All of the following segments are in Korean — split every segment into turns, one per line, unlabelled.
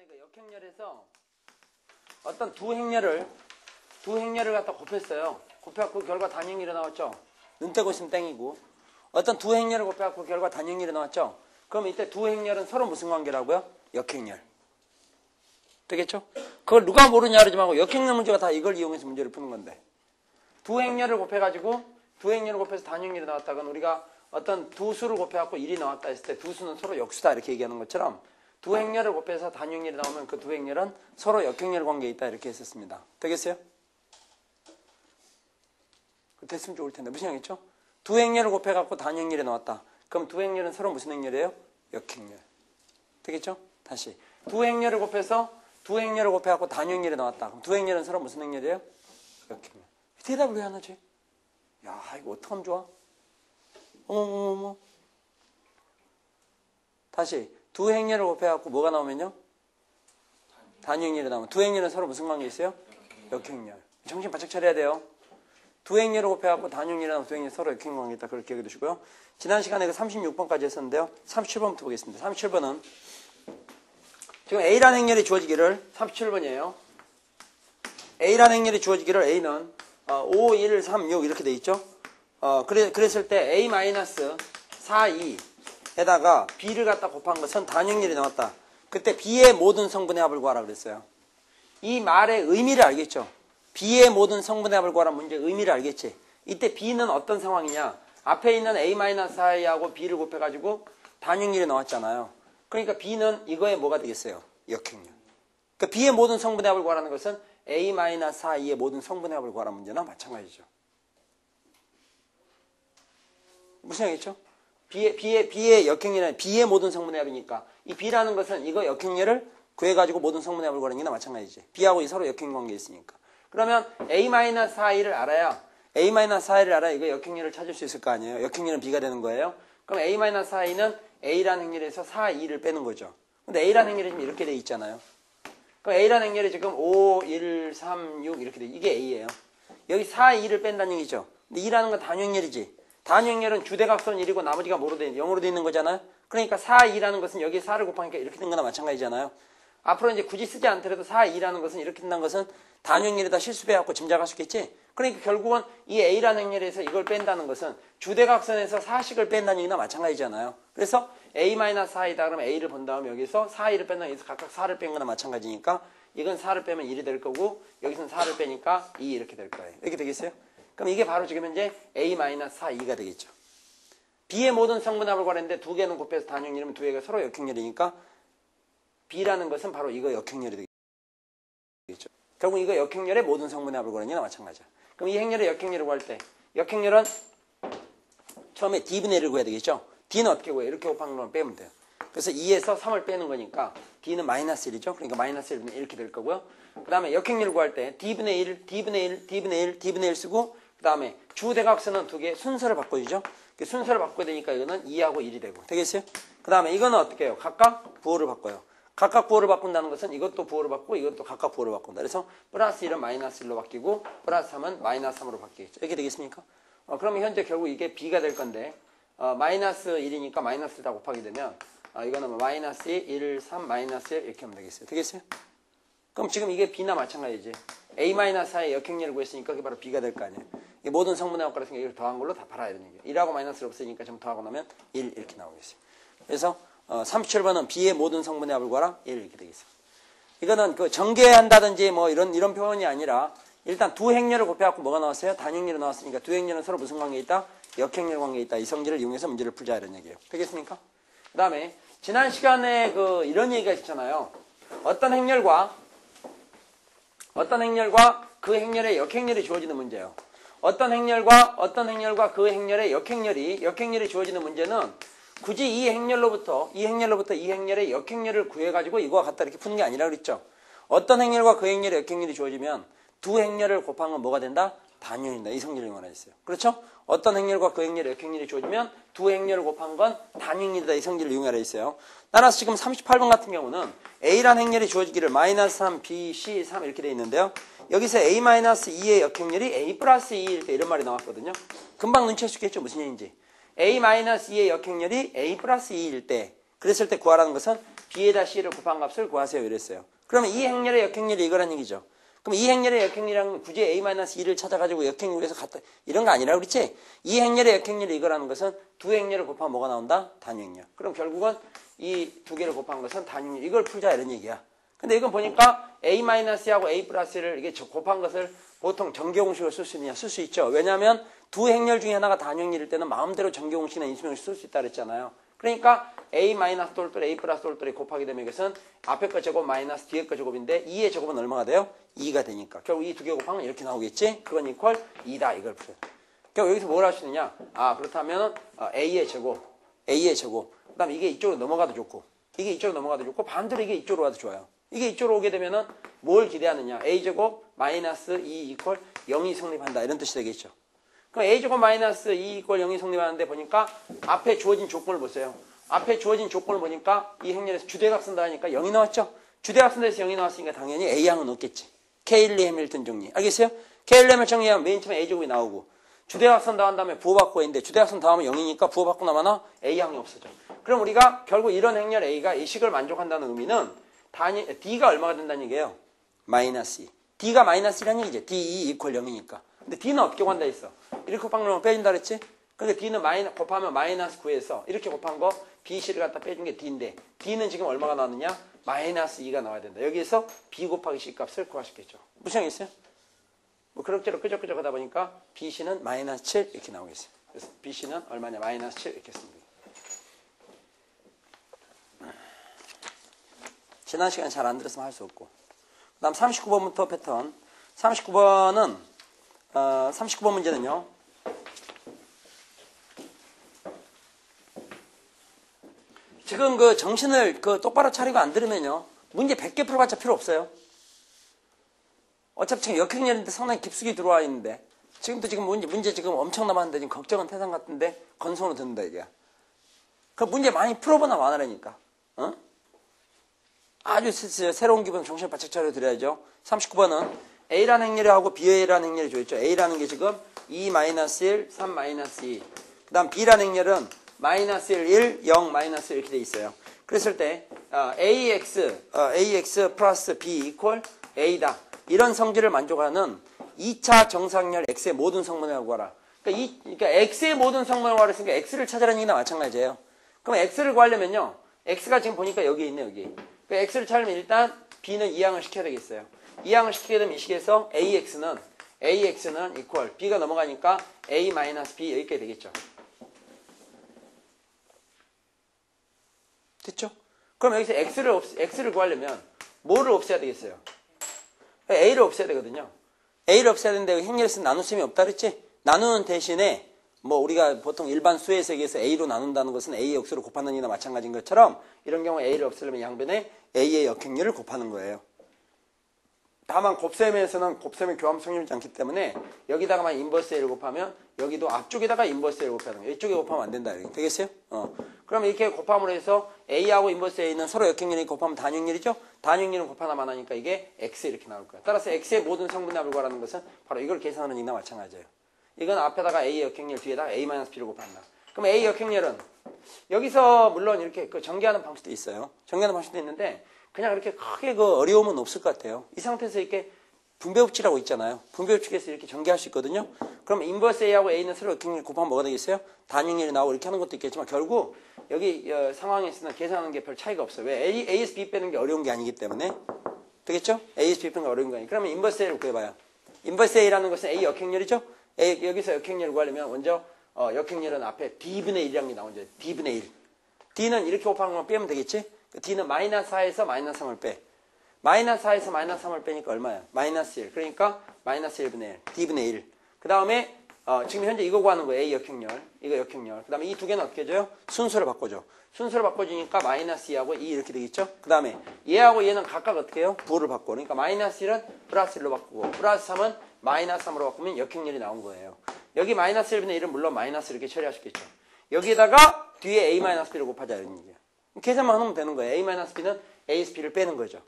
시간에 그 역행렬에서 어떤 두 행렬을 갖다 곱했어요. 곱해갖고 결과 단행렬이 나왔죠. 눈 떼고 있으면 땡이고. 어떤 두 행렬을 곱해갖고 결과 단행렬이 나왔죠. 그럼 이때 두 행렬은 서로 무슨 관계라고요? 역행렬. 되겠죠? 그걸 누가 모르냐 그러지 말고 역행렬 문제가 다 이걸 이용해서 문제를 푸는 건데. 두 행렬을 곱해가지고 두 행렬을 곱해서 단행렬이 나왔다건 우리가 어떤 두 수를 곱해갖고 1이 나왔다 했을 때 두 수는 서로 역수다 이렇게 얘기하는 것처럼 두 행렬을 곱해서 단행렬이 나오면 그 두 행렬은 서로 역행렬 관계에 있다 이렇게 했었습니다. 되겠어요? 됐으면 좋을 텐데 무슨 얘기겠죠? 두 행렬을 곱해갖고 단행렬이 나왔다. 그럼 두 행렬은 서로 무슨 행렬이에요? 역행렬. 되겠죠? 다시 두 행렬을 곱해갖고 단행렬이 나왔다. 그럼 두 행렬은 서로 무슨 행렬이에요? 역행렬. 대답을 왜 안 하지? 야 이거 어떡하면 좋아? 어머머머. 다시 두 행렬을 곱해갖고 뭐가 나오면요? 단행렬이 나오면 두 행렬은 서로 무슨 관계 있어요? 역행렬. 정신 바짝 차려야 돼요. 두 행렬을 곱해갖고 단행렬이 나오면 두 행렬 서로 역행렬 관계 있다. 그렇게 기억해 두시고요. 지난 시간에 그 36번까지 했었는데요. 37번부터 보겠습니다. 37번은 지금 A라는 행렬이 주어지기를 37번이에요. A라는 행렬이 주어지기를 A는 5, 1, 3, 6 이렇게 돼 있죠. 그랬을 때 A-4, 2 에다가 B를 갖다 곱한 것은 단행렬이 나왔다. 그때 B의 모든 성분의 합을 구하라 그랬어요. 이 말의 의미를 알겠죠? B의 모든 성분의 합을 구하라 문제의 의미를 알겠지? 이때 B는 어떤 상황이냐? 앞에 있는 A-4하고 B를 곱해가지고 단행렬이 나왔잖아요. 그러니까 B는 이거의 뭐가 되겠어요? 역행렬. 그러니까 B의 모든 성분의 합을 구하라는 것은 A-4의 모든 성분의 합을 구하라 문제나 마찬가지죠. 무슨 얘기겠죠? B의 역행렬은 B의 모든 성분의 합이니까 이 B라는 것은 이거 역행렬을 구해가지고 모든 성분의 합을 구하는 게 마찬가지지. B하고 서로 역행 관계에 있으니까. 그러면 A-4I를 알아야 이거 역행렬을 찾을 수 있을 거 아니에요. 역행렬은 B가 되는 거예요. 그럼 A-4I는 A라는 행렬에서 4, 2를 빼는 거죠. 근데 A라는 행렬이 지금 이렇게 돼 있잖아요. 그럼 A라는 행렬이 지금 5, 1, 3, 6 이렇게 돼. 이게 A예요. 여기 4, 2를 뺀다는 얘기죠. 근데 2라는 건 단행렬이지. 단행렬은 주대각선 1이고 나머지가 뭐로 돼? 0으로 돼 있는 거잖아요. 그러니까 4, 2라는 것은 여기에 4를 곱하니까 이렇게 된 거나 마찬가지잖아요. 앞으로 이제 굳이 쓰지 않더라도 4, 2라는 것은 이렇게 된다는 것은 단행렬에다 실수배갖고 짐작할 수 있겠지? 그러니까 결국은 이 A라는 행렬에서 이걸 뺀다는 것은 주대각선에서 4식을 뺀다는 얘기나 마찬가지잖아요. 그래서 A-4이다 그러면 A를 본 다음에 여기서 4, 2를 뺀다는 여기서 각각 4를 뺀 거나 마찬가지니까 이건 4를 빼면 1이 될 거고 여기서는 4를 빼니까 2 이렇게 될 거예요. 이렇게 되겠어요? 그럼 이게 바로 지금 현재 A-4, 2가 되겠죠. B의 모든 성분합을 구하는데 두 개는 곱해서 단행렬이면 두 개가 서로 역행렬이니까 B라는 것은 바로 이거 역행렬이 되겠죠. 결국 이거 역행렬의 모든 성분합을 구하는 거나 마찬가지야. 그럼 이 행렬의 역행렬을 구할 때 역행렬은 처음에 D분의 1을 구해야 되겠죠. D는 어떻게 구해요? 이렇게 곱한 걸 빼면 돼요. 그래서 2에서 3을 빼는 거니까 D는 마이너스 1이죠. 그러니까 마이너스 1분의 1 이렇게 될 거고요. 그 다음에 역행렬을 구할 때 D분의 1, D분의 1, D분의 1, D분의 1 쓰고 그 다음에 주대각선은 두 개 순서를 바꿔주죠. 순서를 바꿔야 되니까 이거는 2하고 1이 되고 되겠어요? 그 다음에 이거는 어떻게 해요? 각각 부호를 바꿔요. 각각 부호를 바꾼다는 것은 이것도 부호를 바꾸고 이것도 각각 부호를 바꾼다. 그래서 플러스 1은 마이너스 1로 바뀌고 플러스 3은 마이너스 3으로 바뀌겠죠. 이렇게 되겠습니까? 그러면 현재 결국 이게 B가 될 건데 마이너스 1이니까 마이너스 1다 곱하게 되면 이거는 마이너스 1, 3, 마이너스 1 이렇게 하면 되겠어요. 되겠어요? 그럼 지금 이게 B나 마찬가지지. A-4의 역행렬을 구했으니까 그게 바로 B가 될 거 아니에요. 이게 모든 성분의 합과라서 이걸 더한 걸로 다 팔아야 되는 거예요. 1하고 마이너스를 없애니까 전부 더하고 나면 1 이렇게 나오겠어요. 그래서 37번은 B의 모든 성분의 합을 구하라 1 이렇게 되겠어요. 이거는 그 전개한다든지 뭐 이런 표현이 아니라 일단 두 행렬을 곱해갖고 뭐가 나왔어요? 단행렬이 나왔으니까 두 행렬은 서로 무슨 관계에 있다? 역행렬 관계에 있다. 이 성질을 이용해서 문제를 풀자 이런 얘기예요. 되겠습니까? 그 다음에 지난 시간에 이런 얘기가 있잖아요. 어떤 행렬과 그 행렬의 역행렬이 주어지는 문제예요. 어떤 행렬과 그 행렬의 역행렬이 주어지는 문제는 굳이 이 행렬로부터 이 행렬의 역행렬을 구해가지고 이거와 같다 이렇게 푸는 게 아니라 그랬죠. 어떤 행렬과 그 행렬의 역행렬이 주어지면 두 행렬을 곱한 건 뭐가 된다? 단연이다. 이 성질을 이용하라 했어요. 그렇죠? 어떤 행렬과 그 행렬의 역행렬이 주어지면 두 행렬을 곱한 건 단행렬이다. 이 성질을 이용하라 했어요. 따라서 지금 38번 같은 경우는 A라는 행렬이 주어지기를 마이너스 3, B, C, 3 이렇게 되어 있는데요. 여기서 A-2의 역행렬이 A 플러스 2일 때 이런 말이 나왔거든요. 금방 눈치챌 수 있겠죠? 무슨 얘기인지. A-2의 역행렬이 A 플러스 2일 때 그랬을 때 구하라는 것은 b에다 c를 곱한 값을 구하세요. 이랬어요. 그러면 이 행렬의 역행렬이 이거란 얘기죠. 그럼 이 행렬의 역행렬이랑 굳이 a-2를 찾아가지고 역행렬에서 갖다 이런 거 아니라 그렇지? 이 행렬의 역행렬이 이거라는 것은 두 행렬을 곱하면 뭐가 나온다? 단위행렬. 그럼 결국은 이 두 개를 곱한 것은 단위행렬. 이걸 풀자 이런 얘기야. 근데 이건 보니까 a-하고 a+를 이게 곱한 것을 보통 정규공식을 쓸 수 있느냐? 쓸 수 있죠. 왜냐하면 두 행렬 중에 하나가 단위행렬일 때는 마음대로 정규공식이나 인수공식 쓸 수 있다 그랬잖아요. 그러니까 a- 똘똘 a 플러스 똘똘이 곱하게 되면 이것은 앞에 거 제곱 마이너스 뒤에 거 제곱인데 2의 제곱은 얼마가 돼요? 2가 되니까 결국 이 두 개 곱하면 이렇게 나오겠지? 그건 이퀄 2다 이걸 풀어요. 결국 여기서 뭘 할 수 있느냐? 그렇다면 a의 제곱 그 다음에 이게 이쪽으로 넘어가도 좋고 이게 이쪽으로 넘어가도 좋고 반대로 이게 이쪽으로 가도 좋아요. 이게 이쪽으로 오게 되면은 뭘 기대하느냐? a제곱 마이너스 2 이퀄 0이 성립한다 이런 뜻이 되겠죠. 그럼 a제곱 마이너스 2 이퀄 0이 성립하는데 보니까 앞에 주어진 조건을 보세요. 앞에 주어진 조건을 보니까 이 행렬에서 주대값 쓴다 하니까 0이 나왔죠. 주대값 쓴다 해서 0이 나왔으니까 당연히 A항은 없겠지. 케일리 해밀턴 정리. 알겠어요? 케일리 해밀턴 정리하면 맨 처음에 A제곱이 나오고 주대값 쓴다 한 다음에 부호받고 있는데 주대값 쓴 다음에 0이니까 부호받고 나면 A항이 없어져. 그럼 우리가 결국 이런 행렬 A가 이 식을 만족한다는 의미는 D가 얼마가 된다는 얘기예요? 마이너스 2. D가 마이너스 1이라는 얘기죠. D2 이퀄 0이니까. 근데 D는 어떻게 곱한다 했어? 이렇게 곱한 거면 빼준다 그랬지? 그러니까 D는 곱하면 마이너스 9에서 이렇게 곱한 거 BC를 갖다 빼준 게 D인데 D는 지금 얼마가 나왔느냐? 마이너스 2가 나와야 된다. 여기에서 B 곱하기 C 값을 구하셨겠죠. 무슨 얘기 있어요? 뭐 그럭저럭 끄적끄적 하다 보니까 BC는 마이너스 7 이렇게 나오겠어요. 그래서 BC는 얼마냐? 마이너스 7 이렇게 씁니다. 지난 시간에 잘 안 들었으면 할 수 없고. 그 다음 39번부터 패턴. 39번은 39번 문제는요. 지금 그 정신을 똑바로 차리고 안 들으면요. 문제 100개 풀어봤자 필요 없어요. 어차피 지금 역행렬인데 상당히 깊숙이 들어와 있는데 지금도 지금 문제 지금 엄청 남았는데 지금 걱정은 태산 같은데 건성으로 듣는다 이게. 그 문제 많이 풀어보나 마나라니까. 어? 아주 새로운 기분 정신을 바짝 차려 드려야죠. 39번은 A라는 행렬이 하고 B라는 행렬이 줘있죠. A라는 게 지금 2-1, 3-2. 그 다음 B라는 행렬은 마이너스 1, 0, 마이너스 1 이렇게 돼 있어요. 그랬을 때 AX 플러스 B 이퀄 A다. 이런 성질을 만족하는 2차 정상열 X의 모든 성분을 구하라. 그러니까 X의 모든 성분을 구하라 했으니까 X를 찾아라는 얘기나 마찬가지예요. 그럼 X를 구하려면요. X가 지금 보니까 여기 있네 여기. X를 찾으면 일단 B는 이항을 시켜야 되겠어요. 이항을 시키게 되면 이 식에서 AX는 이퀄 B가 넘어가니까 A-B 이렇게 되겠죠. 됐죠? 그럼 여기서 X를 구하려면 뭐를 없애야 되겠어요? A를 없애야 되거든요. A를 없애야 되는데 행렬에서 나눗셈이 없다 그랬지? 나누는 대신에 뭐 우리가 보통 일반 수의 세계에서 A로 나눈다는 것은 A의 역수를 곱하는 이나 마찬가지인 것처럼 이런 경우에 A를 없애려면 양변에 A의 역행렬을 곱하는 거예요. 다만 곱셈에서는 곱셈의 교함 성립이지 않기 때문에 여기다가만 인버스 A를 곱하면 여기도 앞쪽에다가 인버스 A를 곱하는 거예요. 이쪽에 곱하면 안 된다. 되겠어요? 그럼 이렇게 곱함으로 해서 A하고 인버스 A는 서로 역행렬이 곱하면 단위행렬이죠? 단위행렬은 곱하나 마나니까 이게 X 이렇게 나올 거예요. 따라서 X의 모든 성분의 합을 구하라는 것은 바로 이걸 계산하는 얘기나 마찬가지예요. 이건 앞에다가 A의 역행렬 뒤에다가 A-B를 곱한다. 그럼 A 역행렬은 여기서 물론 이렇게 전개하는 방식도 있어요. 전개하는 방식도 있는데 그냥 그렇게 크게 어려움은 없을 것 같아요. 이 상태에서 이렇게 분배법칙이라고 있잖아요. 분배법칙에서 이렇게 전개할 수 있거든요. 그럼 인버스 A하고 A는 서로 역행렬 곱하면 뭐가 되겠어요? 단위행렬이 나오고 이렇게 하는 것도 있겠지만 결국 여기 상황에서는 계산하는 게 별 차이가 없어요. 왜? A에서 B 빼는 게 어려운 게 아니기 때문에. 되겠죠? A에서 B 빼는 게 어려운 거 아니에요. 그러면 인버스 A를 구해봐요. 인버스 A라는 것은 A 역행렬이죠? 여기서 역행렬을 구하려면 먼저 역행렬은 앞에 D분의 1이라는 게 나오죠. D분의 1. D는 이렇게 곱하는 건 빼면 되겠지? D는 마이너스 4에서 마이너스 3을 빼. 마이너스 4에서 마이너스 3을 빼니까 얼마야? 마이너스 1. 그러니까 마이너스 1분의 1. D분의 1. 그 다음에 지금 현재 이거 구하는 거예요. A 역행렬. 이거 역행렬. 그 다음에 이 두 개는 어떻게 해줘요? 순서를 바꿔줘. 순서를 바꿔주니까 마이너스 2하고 2 이렇게 되겠죠? 그 다음에 얘하고 얘는 각각 어떻게 해요? 부호를 바꿔. 그러니까 마이너스 1은 플러스 1로 바꾸고 플러스 3은 마이너스 3으로 바꾸면 역행렬이 나온 거예요. 여기 마이너스 1분의 1은 물론 마이너스 이렇게 처리하셨겠죠. 여기에다가 뒤에 A-B를 곱하자 이런 얘기예요. 계산만 하면 되는 거예요. A-B는 A에서 B를 빼는 거죠.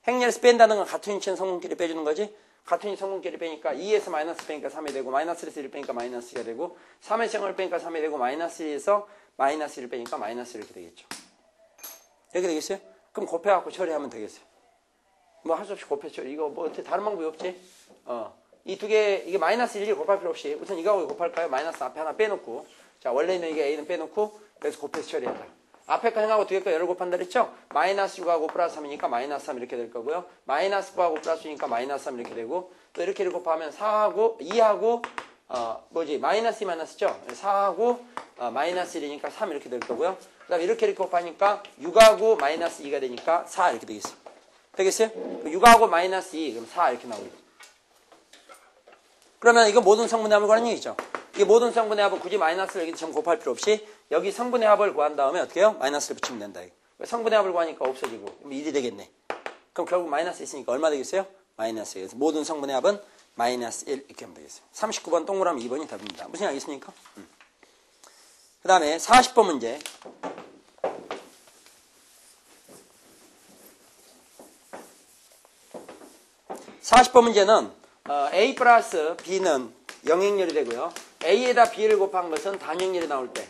행렬에서 뺀다는 건 같은 위치는 성분끼리 빼주는 거지. 같은 위치 성분끼리 빼니까 2에서 마이너스 빼니까 3이 되고 마이너스 1에서 1 빼니까 마이너스 2가 되고 3에서 0을 빼니까 3이 되고 마이너스 2에서 마이너스 1 빼니까 마이너스 이렇게 되겠죠. 이렇게 되겠어요? 그럼 곱해갖고 처리하면 되겠어요. 뭐 할 수 없이 곱해 처리. 이거 뭐 어떻게 다른 방법이 없지? 이 두 개, 이게 마이너스 1을 곱할 필요 없이 우선 이거하고 곱할까요? 마이너스 앞에 하나 빼놓고. 자, 원래 있는 이게 A는 빼놓고 여기서 곱해서 처리한다. 앞에 거 행하고 뒤에 거 열을 곱한다 그랬죠? 마이너스 6하고 플러스 3이니까 마이너스 3 이렇게 될 거고요. 마이너스 9하고 플러스 2니까 마이너스 3 이렇게 되고 또 이렇게 곱하면 4하고 2하고 마이너스 2 마이너스죠? 4하고 마이너스 1이니까 3 이렇게 될 거고요. 그 다음에 이렇게 곱하니까 6하고 마이너스 2가 되니까 4 이렇게 되겠어요. 되겠어요? 6하고 마이너스 2 그럼 4 이렇게 나오겠죠. 그러면 이거 모든 성분의 합을 구하는 얘기죠. 이게 모든 성분의 합은 굳이 마이너스를 여기 전부 곱할 필요 없이 여기 성분의 합을 구한 다음에 어떻게 해요? 마이너스를 붙이면 된다. 성분의 합을 구하니까 없어지고 그럼 1이 되겠네. 그럼 결국 마이너스 있으니까 얼마 되겠어요? 마이너스. 그래서 모든 성분의 합은 마이너스 1 이렇게 하면 되겠어요. 39번 동그라미 2번이 답입니다. 무슨 알겠습니까? 그 다음에 40번 문제. 문제는 A 플러스 B는 영행렬이 되고요. A에다 B를 곱한 것은 단행렬이 나올 때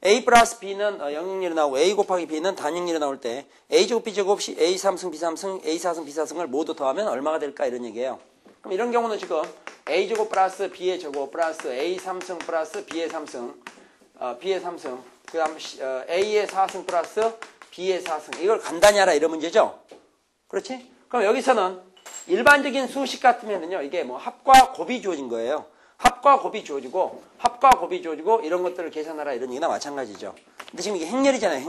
A 플러스 B는 영행렬이 나오고 A 곱하기 B는 단행렬이 나올 때 A제곱 B제곱 A 3승 B 3승 A 4승 B 4승을 모두 더하면 얼마가 될까 이런 얘기예요. 그럼 이런 경우는 지금 A제곱 플러스 B의 제곱 플러스 A 3승 플러스 B의 3승 B의 3승 그 다음 A의 4승 플러스 B의 4승 이걸 간단히 하라 이런 문제죠. 그렇지? 그럼 여기서는 일반적인 수식 같으면은요, 이게 뭐 합과 곱이 주어진 거예요. 합과 곱이 주어지고, 이런 것들을 계산하라 이런 얘기나 마찬가지죠. 근데 지금 이게 행렬이잖아요,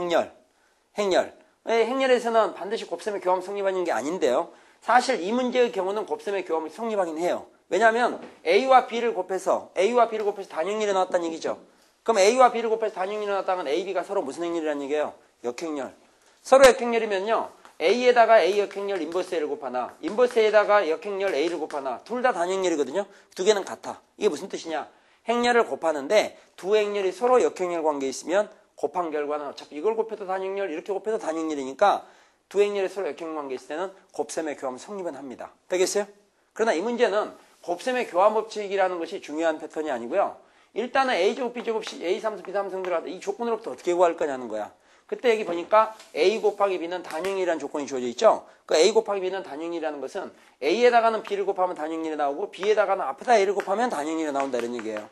행렬. 행렬에서는 반드시 곱셈의 교함 성립하는 게 아닌데요. 사실 이 문제의 경우는 곱셈의 교함이 성립하긴 해요. 왜냐하면 A와 B를 곱해서 단행렬이 나왔다는 얘기죠. 그럼 A와 B를 곱해서 단행렬이 나왔다면 A, B가 서로 무슨 행렬이라는 얘기예요? 역행렬. 서로 역행렬이면요. A에다가 A 역행렬 인버스 A를 곱하나 인버스 A에다가 역행렬 A를 곱하나 둘 다 단행렬이거든요. 두 개는 같아. 이게 무슨 뜻이냐? 행렬을 곱하는데 두 행렬이 서로 역행렬 관계에 있으면 곱한 결과는 어차피 이걸 곱해도 단행렬 이렇게 곱해도 단행렬이니까 두 행렬이 서로 역행렬 관계에 있을 때는 곱셈의 교함 성립은 합니다. 되겠어요? 그러나 이 문제는 곱셈의 교함 법칙이라는 것이 중요한 패턴이 아니고요. 일단은 A제곱 B제곱 A 3승 B 3승 들어가다 이 조건으로부터 어떻게 구할 거냐는 거야. 그때 여기 보니까 A 곱하기 B는 단행이라는 조건이 주어져 있죠. 그 A 곱하기 B는 단행이라는 것은 A에다가는 B를 곱하면 단행일이 나오고 B에다가는 앞에다 A를 곱하면 단행일이 나온다 이런 얘기예요.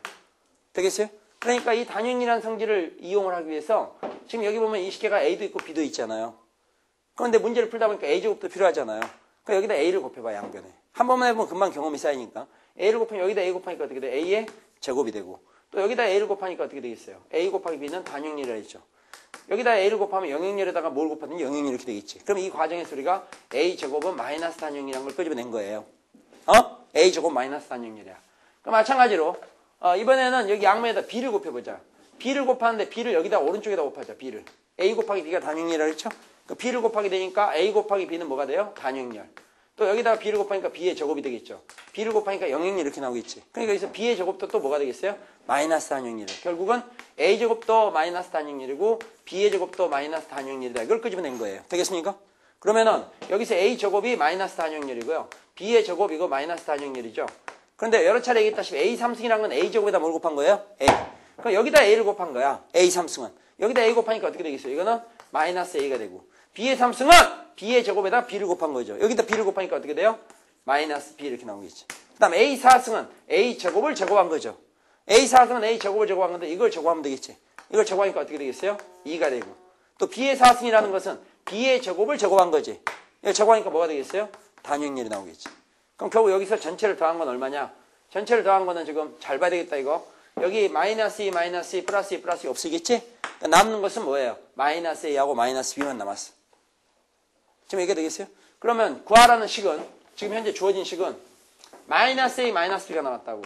되겠어요? 그러니까 이 단행이라는 성질을 이용을 하기 위해서 지금 여기 보면 이 식계가 A도 있고 B도 있잖아요. 그런데 문제를 풀다 보니까 A제곱도 필요하잖아요. 그러니까 여기다 A를 곱해봐 양변에. 한 번만 해보면 금방 경험이 쌓이니까 A를 곱하면 여기다 A 곱하니까 어떻게 돼? A의 제곱이 되고 또 여기다 A를 곱하니까 어떻게 되겠어요? A 곱하기 B는 단행이라 했죠. 여기다 A를 곱하면 영행렬에다가 뭘 곱하든 영행렬 이렇게 되겠지. 그럼 이 과정에서 우리가 A제곱은 마이너스 단영이라는 걸 끄집어낸 거예요. A제곱 마이너스 단영렬이야. 그럼 마찬가지로 이번에는 여기 양면에다 B를 곱해보자. B를 곱하는데 B를 여기다 오른쪽에다 곱하자. B를. A 곱하기 B가 단영렬이라고 했죠? 그 B를 곱하게 되니까 A 곱하기 B는 뭐가 돼요? 단영렬. 또 여기다가 B를 곱하니까 B의 제곱이 되겠죠. B를 곱하니까 영행렬 이렇게 나오겠지. 그러니까 여기서 B의 제곱도 또 뭐가 되겠어요? 마이너스 단영렬. 결국은 A제곱도 마이너스 단영렬이고 B의 제곱도 마이너스 단영렬이다. 이걸 끄집어낸 거예요. 되겠습니까? 그러면은 여기서 A제곱이 마이너스 단영렬이고요. B의 제곱 이거 마이너스 단영렬이죠. 그런데 여러 차례 얘기했다시피 A 3승이라는 건 A제곱에다 뭘 곱한 거예요? A. 그럼 여기다 A를 곱한 거야. A 3승은. 여기다 A 곱하니까 어떻게 되겠어요? 이거는 마이너스 A가 되고 B의 3승은 B의 제곱에다 B를 곱한 거죠. 여기다 B를 곱하니까 어떻게 돼요? 마이너스 B 이렇게 나오겠지. 그 다음 A 4승은 A 제곱을 제곱한 거죠. A 4승은 A 제곱을 제곱한 건데 이걸 제곱하면 되겠지. 이걸 제곱하니까 어떻게 되겠어요? 2가 되고. 또 B의 4승이라는 것은 B의 제곱을 제곱한 거지. 이걸 제곱하니까 뭐가 되겠어요? 단영렬이 나오겠지. 그럼 결국 여기서 전체를 더한 건 얼마냐? 전체를 더한 거는 지금 잘 봐야 되겠다 이거. 여기 마이너스 2, 마이너스 2, 플러스 2, 플러스 2 없으겠지? 그러니까 남는 것은 뭐예요? 마이너스 A하고 마이너스 B만 남았어. 지금 이게 되겠어요? 그러면 구하라는 식은 지금 현재 주어진 식은 마이너스 A, 마이너스 B가 남았다고.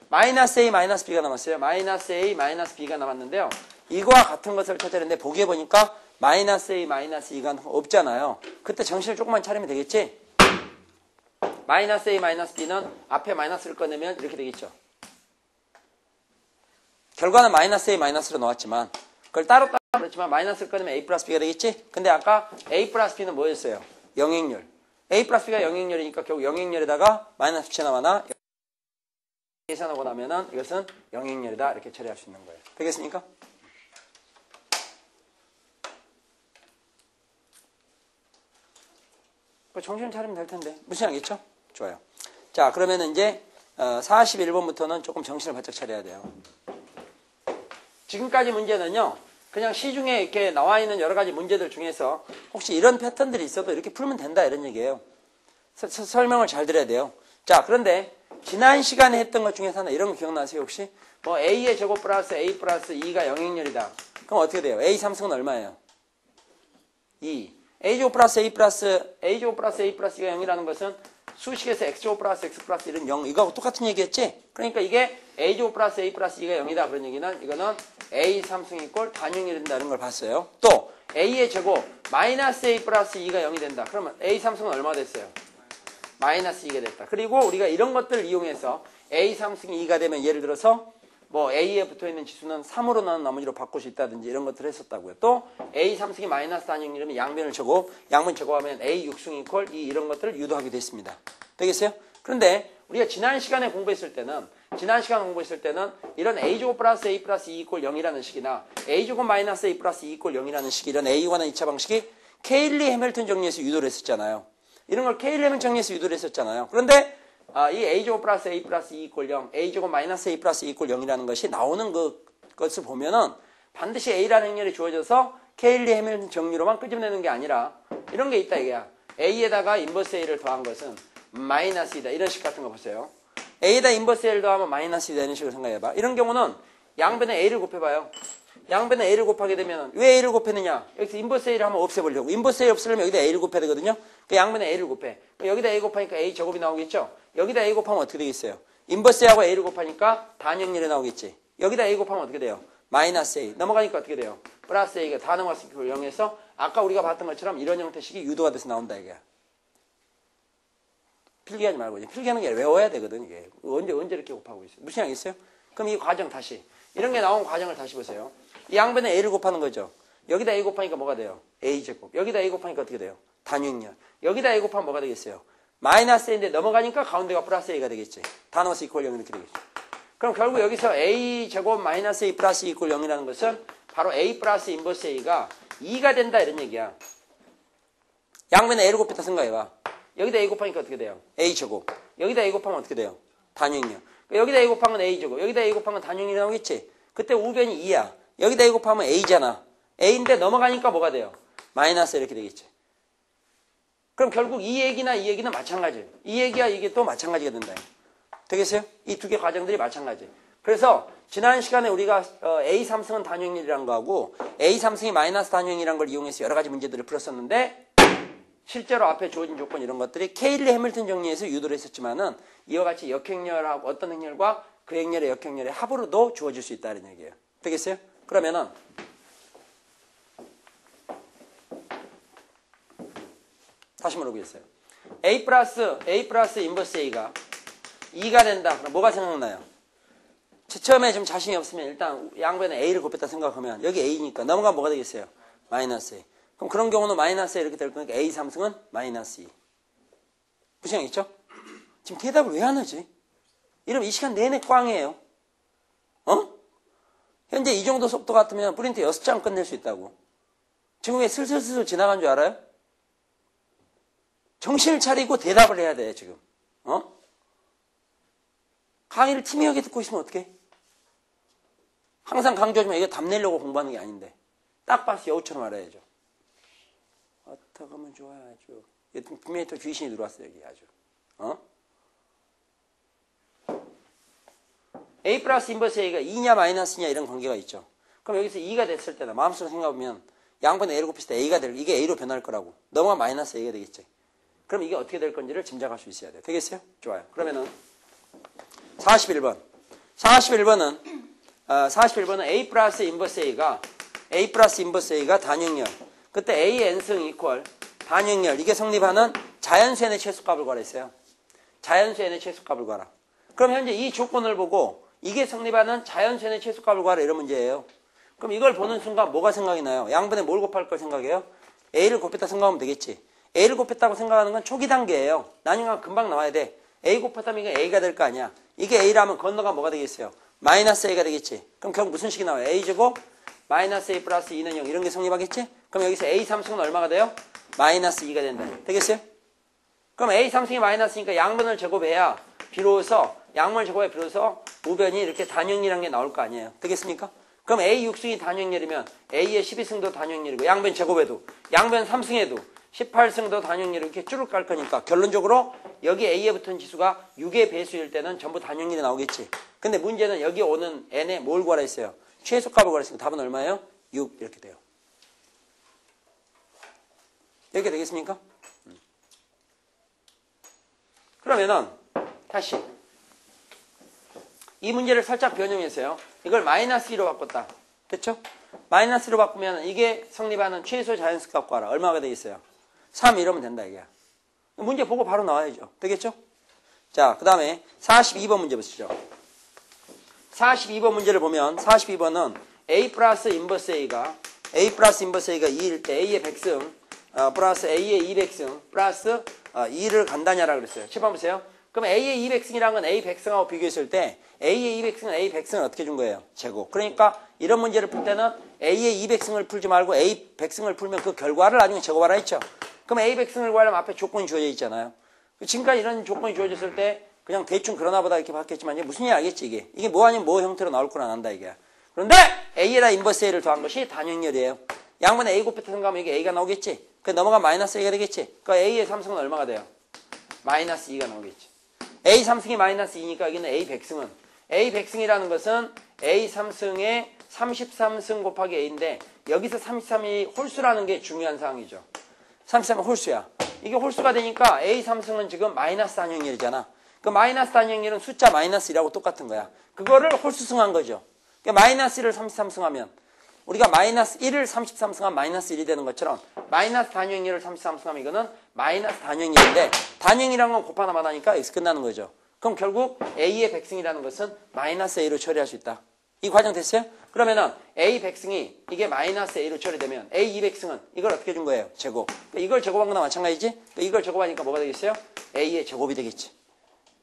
마이너스 A, 마이너스 B가 남았어요. 마이너스 A, 마이너스 B가 남았는데요. 이거와 같은 것을 찾아야 되는데 보기에 보니까 마이너스 A, 마이너스 2가 없잖아요. 그때 정신을 조금만 차리면 되겠지? 마이너스 A, 마이너스 B는 앞에 마이너스를 꺼내면 이렇게 되겠죠. 결과는 마이너스 A, 마이너스로 나왔지만 그걸 따로 그렇지만 마이너스를 꺼내면 A 플러스 B가 되겠지? 근데 아까 A 플러스 B는 뭐였어요? 영행렬. A 플러스 B가 영행렬이니까 결국 영행렬에다가 마이너스 붙여나가나 계산하고 나면은 이것은 영행렬이다 이렇게 처리할 수 있는 거예요. 되겠습니까? 정신 차리면 될 텐데. 무슨 알겠죠? 좋아요. 자, 그러면은 이제 41번부터는 조금 정신을 바짝 차려야 돼요. 지금까지 문제는요. 그냥 시중에 이렇게 나와 있는 여러 가지 문제들 중에서 혹시 이런 패턴들이 있어도 이렇게 풀면 된다 이런 얘기예요. 설명을 잘 들어야 돼요. 자, 그런데 지난 시간에 했던 것 중에서 하나 이런 거 기억나세요 혹시? 뭐 A의 제곱 플러스 A 플러스 2가 영행렬이다. 그럼 어떻게 돼요? A 삼승은 얼마예요? 2. A 제곱 플러스 A 플러스 A 제곱 플러스 A 플러스 2가 0이라는 것은 수식에서 X 제곱 플러스 X 플러스 1은 0. 이거하고 똑같은 얘기였지? 그러니까 이게 A 제곱 플러스 A 플러스 2가 0이다. 그런 얘기는 이거는 A 삼승 이꼴 단영이 된다는 걸 봤어요. 또 A의 제곱 마이너스 A 플러스 2가 0이 된다. 그러면 A 삼승은 얼마가 됐어요? 마이너스 2가 됐다. 그리고 우리가 이런 것들을 이용해서 A 삼승이 2가 되면 예를 들어서 뭐 A에 붙어있는 지수는 3으로 나눈 나머지로 바꿀 수 있다든지 이런 것들을 했었다고요. 또 A 삼승이 마이너스 단영이라면 양변을 제곱, 양변 제곱하면 A 육승 이퀄 이런 것들을 유도하기도 했습니다. 되겠어요? 그런데 우리가 지난 시간에 공부했을 때는 이런 A 제곱 플러스 A 플러스 2 이퀄 0이라는 식이나 A 제곱 마이너스 A 플러스 2 이퀄 0이라는 식 이런 A에 관한 2차 방식이 케일리 해밀턴 정리에서 유도를 했었잖아요. 이런 걸 케일리 해밀턴 정리에서 유도를 했었잖아요. 그런데 이 A제곱 플러스 A 플러스 2 이퀄 0, A제곱 마이너스 A 플러스 2 이퀄 0이라는 것이 나오는 것을 보면은 반드시 A라는 행렬이 주어져서 케일리 해밀턴 정리로만 끄집내는 게 아니라 이런 게 있다 이게야. A에다가 인버스 A를 더한 것은 마이너스 2다. 이런 식 같은 거 보세요. A에다 인버스 A를 더하면 마이너스 2다. 이런 식으로 생각해봐. 이런 경우는 양변에 A를 곱해봐요. 양변에 A를 곱하게 되면 왜 A를 곱했느냐? 여기서 인버스 A를 한번 없애보려고. 인버스 A 없애려면 여기다 A를 곱해야 되거든요. 그 양변에 A를 곱해. 여기다 A 곱하니까 A 제곱이 나오겠죠? 여기다 A 곱하면 어떻게 되겠어요? 인버스 A하고 A를 곱하니까 단영렬이 나오겠지. 여기다 A 곱하면 어떻게 돼요? 마이너스 A. 넘어가니까 어떻게 돼요? 플러스 A가 다 넘어갔으니까 0에서 아까 우리가 봤던 것처럼 이런 형태식이 유도가 돼서 나온다 이게. 필기하지 말고 필기하는 게 외워야 되거든 이게. 언제 이렇게 곱하고 있어요? 무슨 양이겠어요? 그럼 이 과정 다시 이런 게 나온 과정을 다시 보세요. 이 양변에 A를 곱하는 거죠. 여기다 A 곱하니까 뭐가 돼요? A제곱. 여기다 A 곱하니까 어떻게 돼요? 단육렬. 여기다 A 곱하면 뭐가 되겠어요? 마이너스 A인데 넘어가니까 가운데가 플러스 A가 되겠지. 다 넣어서 이퀄 0 이렇게 되겠죠. 그럼 결국 여기서 A제곱 마이너스 A 플러스 이퀄 0이라는 것은 바로 A 플러스 인버스 A가 2가 된다 이런 얘기야. 양변에 A를 곱했다 생각해봐. 여기다 A 곱하니까 어떻게 돼요? A제곱. 여기다 A 곱하면 어떻게 돼요? 단육렬. 여기다 A 곱하면 A제곱. 여기다 A 곱하면 단육렬이 나오겠지. 그때 우변이 2야. 여기다 A 곱하면 A잖아. A인데 넘어가니까 뭐가 돼요? 마이너스 이렇게 되겠지. 그럼 결국 이 얘기나 이 얘기는 마찬가지예요. 이 얘기와 이게 또 마찬가지가 된다. 되겠어요? 이 두 개 과정들이 마찬가지. 그래서 지난 시간에 우리가 A 삼승은 단영렬이라는 거하고 A 삼승이 마이너스 단영이라는 걸 이용해서 여러 가지 문제들을 풀었었는데 실제로 앞에 주어진 조건 이런 것들이 케일리 해밀턴 정리에서 유도를 했었지만은 이와 같이 역행렬하고 어떤 행렬과 그 행렬의 역행렬의 합으로도 주어질 수 있다는 얘기예요. 되겠어요? 그러면은 다시 물어보겠어요. A 플러스 인버스 A가 2가 된다. 그럼 뭐가 생각나요? 처음에 좀 자신이 없으면 일단 양변에 A를 곱했다 생각하면 여기 A니까 넘어가면 뭐가 되겠어요? 마이너스 A. 그럼 그런 경우는 마이너스 A 이렇게 될 거니까 A 삼승은 마이너스 2. 무슨 양 있죠? 지금 대답을 왜 안 하지? 이러면 이 시간 내내 꽝이에요. 현재 이 정도 속도 같으면 프린트 6장 끝낼 수 있다고. 지금 왜 슬슬슬 지나간 줄 알아요? 정신을 차리고 대답을 해야 돼, 지금. 강의를 티미하게 듣고 있으면 어떡해? 항상 강조하지만 이거 답 내려고 공부하는 게 아닌데. 딱 봐서 여우처럼 알아야죠. 어떻게 하면 좋아요, 아주. 분명히 또 귀신이 들어왔어요, 여기 아주. A 플러스 인버스 A가 2냐 마이너스냐 이런 관계가 있죠. 그럼 여기서 2가 됐을 때나 마음속으로 생각해보면 양변에 A를 곱했을 때 A가 될, 이게 A로 변할 거라고. 넘어가 마이너스 A가 되겠지. 그럼 이게 어떻게 될 건지를 짐작할 수 있어야 돼요. 되겠어요? 좋아요. 그러면은 41번. 41번은 A 플러스 인버스 A가 단영렬. 그때 A n승 이퀄 단영렬. 이게 성립하는 자연수 n의 최소값을 구하랬어요. 자연수 n의 최소값을 구하라. 그럼 현재 이 조건을 보고 이게 성립하는 자연수 n의 최소값을 구하라 이런 문제예요. 그럼 이걸 보는 순간 뭐가 생각이 나요? 양변에 뭘 곱할 걸 생각해요? A를 곱했다 생각하면 되겠지. A를 곱했다고 생각하는 건 초기 단계예요. 나중에 금방 나와야 돼. A 곱했다면 이게 A가 될 거 아니야. 이게 A라면 건너가 뭐가 되겠어요? 마이너스 A가 되겠지. 그럼 결국 무슨 식이 나와요? A제곱 마이너스 A 플러스 2는 0 이런 게 성립하겠지? 그럼 여기서 A 삼승은 얼마가 돼요? 마이너스 2가 된다. 되겠어요? 그럼 A 삼승이 마이너스니까 양변을 제곱해야 비로소 양변을 제곱해 비로소 우변이 이렇게 단형이라는 게 나올 거 아니에요. 되겠습니까? 그럼 A 6승이 단형열이면 A의 12승도 단형열이고 양변 제곱해도 양변 3승해도 18승도 단형열이 이렇게 쭉 갈 거니까 결론적으로 여기 A에 붙은 지수가 6의 배수일 때는 전부 단형열이 나오겠지. 근데 문제는 여기 오는 n에 뭘 구하라 했어요? 최소값을 구하라 했으니까 답은 얼마예요? 6 이렇게 돼요. 이렇게 되겠습니까? 그러면은 다시 이 문제를 살짝 변형해서요. 이걸 마이너스 2로 바꿨다. 됐죠? 마이너스 2로 바꾸면 이게 성립하는 최소 자연수 값 구하라. 얼마가 되겠어요? 3 이러면 된다 이게. 문제 보고 바로 나와야죠. 되겠죠? 자, 그 다음에 42번 문제 보시죠. 42번 문제를 보면 42번은 A 플러스 인버스 A가 2일 때 A의 100승 플러스 A의 200승 플러스 2를 간다냐라고 그랬어요. 7번 보세요. 그럼 A의 200승이라는 건 A 100승하고 비교했을 때 A의 200승은 A 100승을 어떻게 준 거예요? 제곱. 그러니까 이런 문제를 풀 때는 A의 200승을 풀지 말고 A 100승을 풀면 그 결과를 나중에 제곱하라 했죠. 그럼 A 100승을 구하려면 앞에 조건이 주어져 있잖아요. 지금까지 이런 조건이 주어졌을 때 그냥 대충 그러나 보다 이렇게 봤겠지만 이게 무슨 일 알겠지 이게. 이게 뭐 아니면 뭐 형태로 나올 거나 난다 이게. 그런데 A에다 인버스 A를 더한 것이 단형열이에요. 양변에 A 곱해서 생각하면 이게 A가 나오겠지. 그 넘어가면 마이너스 A가 되겠지. 그러니까 A의 3승은 얼마가 돼요? 마이너스 2가 나오겠지. A 3승이 마이너스 2니까 여기는 A 100승은 A 100승이라는 것은 A 3승의 33승 곱하기 A인데 여기서 33이 홀수라는 게 중요한 사항이죠. 33은 홀수야. 이게 홀수가 되니까 A 3승은 지금 마이너스 단형열이잖아. 그 마이너스 단형열은 숫자 마이너스 1하고 똑같은 거야. 그거를 홀수승한 거죠. 그러니까 마이너스 1을 33승하면 우리가 마이너스 1을 33승하면 마이너스 1이 되는 것처럼 마이너스 단형열을 33승하면 이거는 마이너스 단형열인데 단형이라는 건 곱하나만 하니까 여기서 끝나는 거죠. 그럼 결국 A의 100승이라는 것은 마이너스 A로 처리할 수 있다. 이 과정 됐어요? 그러면은 A 100승이 이게 마이너스 A로 처리되면 A 200승은 이걸 어떻게 준 거예요? 제곱. 이걸 제곱한 거나 마찬가지지? 이걸 제곱하니까 뭐가 되겠어요? A의 제곱이 되겠지.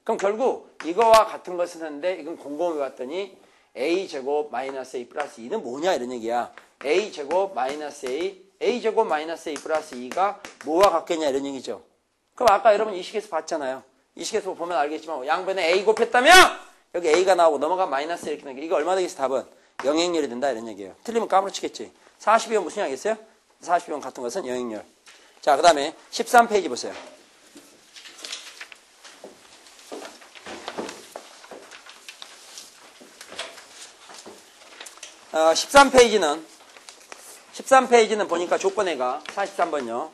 그럼 결국 이거와 같은 것을 했는데 이건 곰곰이 봤더니 A제곱 마이너스 A 플러스 2는 뭐냐 이런 얘기야. A제곱 마이너스 A, A제곱 마이너스 A 플러스 2가 뭐와 같겠냐 이런 얘기죠. 그럼 아까 여러분 이 식에서 봤잖아요. 이 식에서 보면 알겠지만 양변에 A 곱했다면 여기 A가 나오고 넘어가면 마이너스 이렇게 나오게. 이거 얼마 되겠어 답은? 영행열이 된다 이런 얘기예요. 틀리면 까무러치겠지. 42번 무슨 얘기겠어요? 42번 같은 것은 영행열. 자, 그 다음에 13페이지 보세요. 13페이지는 보니까 조건애가 43번요.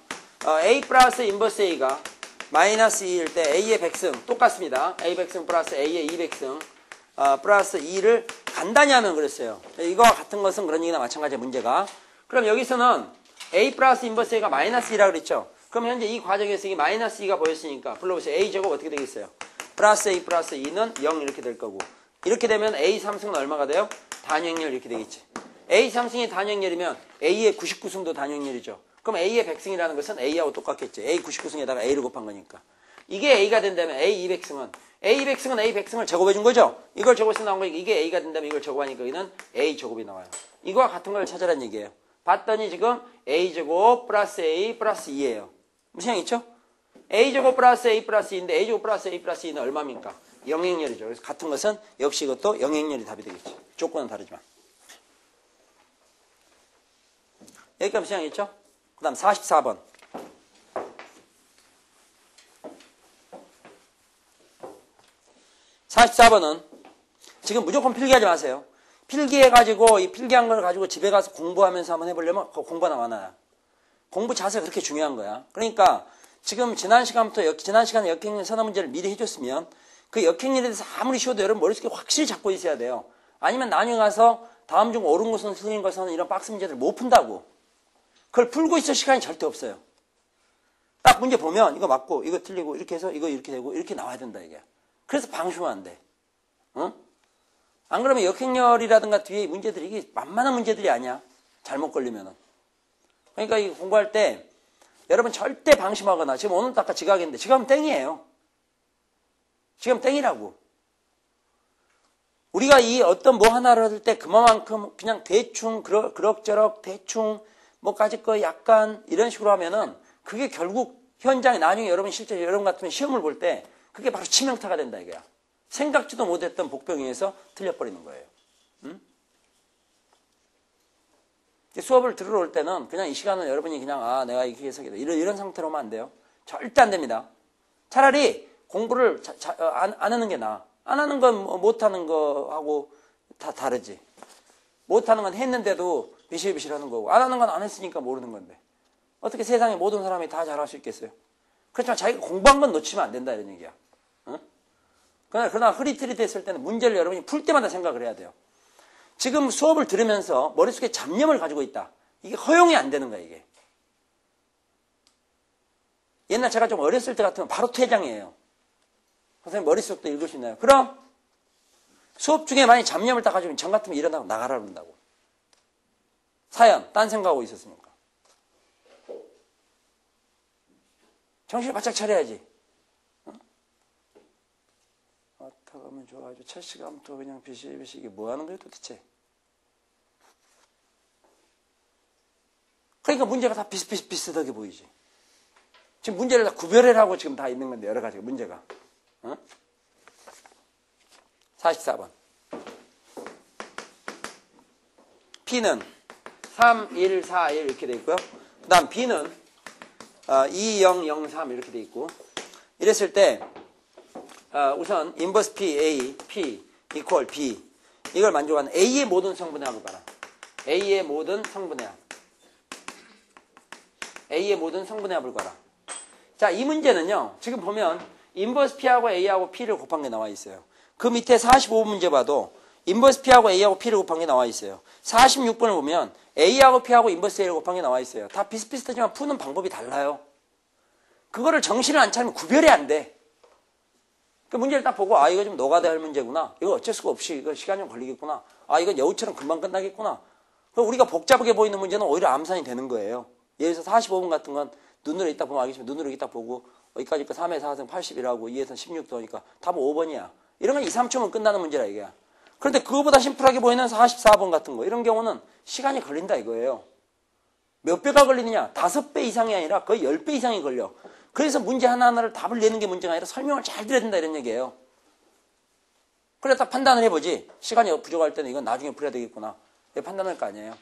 A 플러스 인버스 A가 마이너스 2일 때 A의 100승 똑같습니다. A 100승 플러스 A의 200승 플러스 2를 간단히 하면 그랬어요. 이거와 같은 것은 그런 얘기나 마찬가지의 문제가. 그럼 여기서는 A 플러스 인버스 A가 마이너스 2라고 그랬죠. 그럼 현재 이 과정에서 이 마이너스 2가 보였으니까 불러보세요. A 제곱 어떻게 되겠어요? 플러스 A 플러스 2는 0 이렇게 될 거고. 이렇게 되면 A 3승은 얼마가 돼요? 단형열 이렇게 되겠지. A 3승이 단형열이면 A의 99승도 단형열이죠. 그럼 A의 100승이라는 것은 A하고 똑같겠지. A 99승에다가 A를 곱한 거니까. 이게 A가 된다면 A 200승은 A 100승은 A 100승을 제곱해 준 거죠. 이걸 제곱해서 나온 거니까 이게 A가 된다면 이걸 제곱하니까 여기는 A 제곱이 나와요. 이거와 같은 걸 찾으라는 얘기예요. 봤더니 지금 A 제곱 플러스 A 플러스 2예요. 무슨 양 있죠? A 제곱 플러스 A 플러스 2인데 A 제곱 플러스 A 플러스 2는 얼마입니까? 영행열이죠. 그래서 같은 것은 역시 이것도 영행열이 답이 되겠죠. 조건은 다르지만. 여기까지 무슨 양 있죠? 그 다음 44번. 44번은 지금 무조건 필기하지 마세요. 필기해가지고 이 필기한 걸 가지고 집에 가서 공부하면서 한번 해보려면 공부가 많아요. 공부 자세가 그렇게 중요한 거야. 그러니까 지금 지난 시간에 역행열 선언 문제를 미리 해줬으면 그 역행열에 대해서 아무리 쉬워도 여러분 머릿속에 확실히 잡고 있어야 돼요. 아니면 나중에 가서 다음 중 옳은 것은 틀린 것은 이런 박스 문제들 못 푼다고. 그걸 풀고 있을 시간이 절대 없어요. 딱 문제 보면 이거 맞고 이거 틀리고 이렇게 해서 이거 이렇게 되고 이렇게 나와야 된다 이게. 그래서 방심하면 안 돼. 응? 안 그러면 역행열이라든가 뒤에 문제들이 이게 만만한 문제들이 아니야. 잘못 걸리면은. 그러니까 이 공부할 때 여러분 절대 방심하거나 지금 오늘도 아까 지각했는데 지각하면 땡이에요. 지금 땡이라고. 우리가 이 어떤 뭐 하나를 할 때 그만큼 그냥 대충 그럭저럭 대충 뭐까짓 거 약간 이런 식으로 하면은 그게 결국 현장에 나중에 여러분 실제 여러분 같으면 시험을 볼 때 그게 바로 치명타가 된다 이거야. 생각지도 못했던 복병에 의해서 틀려버리는 거예요. 응? 수업을 들으러 올 때는 그냥 이 시간은 여러분이 그냥 내가 이렇게 해석이다 이런 상태로 하면 안 돼요. 절대 안 됩니다. 차라리 공부를 안 하는 게 나아. 안 하는 건 못하는 거하고 다 다르지. 못하는 건 했는데도 비실비실 하는 거고 안 하는 건 안 했으니까 모르는 건데 어떻게 세상의 모든 사람이 다 잘할 수 있겠어요? 그렇지만 자기가 공부한 건 놓치면 안 된다 이런 얘기야. 어? 그러나 흐릿흐릿했을 때는 문제를 여러분이 풀 때마다 생각을 해야 돼요. 지금 수업을 들으면서 머릿속에 잡념을 가지고 있다. 이게 허용이 안 되는 거야 이게. 옛날 제가 좀 어렸을 때 같으면 바로 퇴장이에요. 선생님 머릿속도 읽을 수 있나요? 그럼 수업 중에 만약 잡념을 딱 가지고 전 같으면 일어나고 나가라 그런다고. 사연, 딴 생각하고 있었으니까. 정신을 바짝 차려야지. 가면 좋아가지고 첫 시간부터 그냥 비실비실 이게 뭐 하는 거예요 도대체? 그러니까 문제가 다 비슷하게 보이지. 지금 문제를 다 구별해라고 지금 다 있는 건데 여러 가지가 문제가. 44번. P는 3, 1, 4, 1 이렇게 돼 있고요. 그 다음 B는 2, 0, 0, 3 이렇게 돼 있고 이랬을 때 우선 인버스 P, A, P, equal B 이걸 만족하는 A의 모든 성분의 합을 봐라. A의 모든 성분의 합. A의 모든 성분의 합을 봐라. 자, 이 문제는요. 지금 보면 인버스 P하고 A하고 P를 곱한 게 나와 있어요. 그 밑에 45번 문제 봐도 인버스 P하고 A하고 P를 곱한 게 나와 있어요. 46번을 보면 A하고 P하고 인버스 A를 곱한 게 나와 있어요. 다 비슷비슷하지만 푸는 방법이 달라요. 그거를 정신을 안 차리면 구별이 안 돼. 그 문제를 딱 보고 이거 좀 노가다 할 문제구나. 이거 어쩔 수가 없이 이거 시간이 좀 걸리겠구나. 이건 여우처럼 금방 끝나겠구나. 우리가 복잡하게 보이는 문제는 오히려 암산이 되는 거예요. 예를 들어서 45분 같은 건 눈으로 이따 보면 알겠지만 눈으로 이따 보고 여기까지 3에 4승 80이라고 2에서 16도 하니까 답은 5번이야. 이런 건 2, 3초면 끝나는 문제라 이게. 그런데 그거보다 심플하게 보이는 44번 같은 거 이런 경우는 시간이 걸린다 이거예요. 몇 배가 걸리느냐? 5배 이상이 아니라 거의 10배 이상이 걸려. 그래서 문제 하나하나를 답을 내는 게 문제가 아니라 설명을 잘 드려야 된다 이런 얘기예요. 그래 딱 판단을 해보지. 시간이 부족할 때는 이건 나중에 풀어야 되겠구나. 왜 판단할 거 아니에요?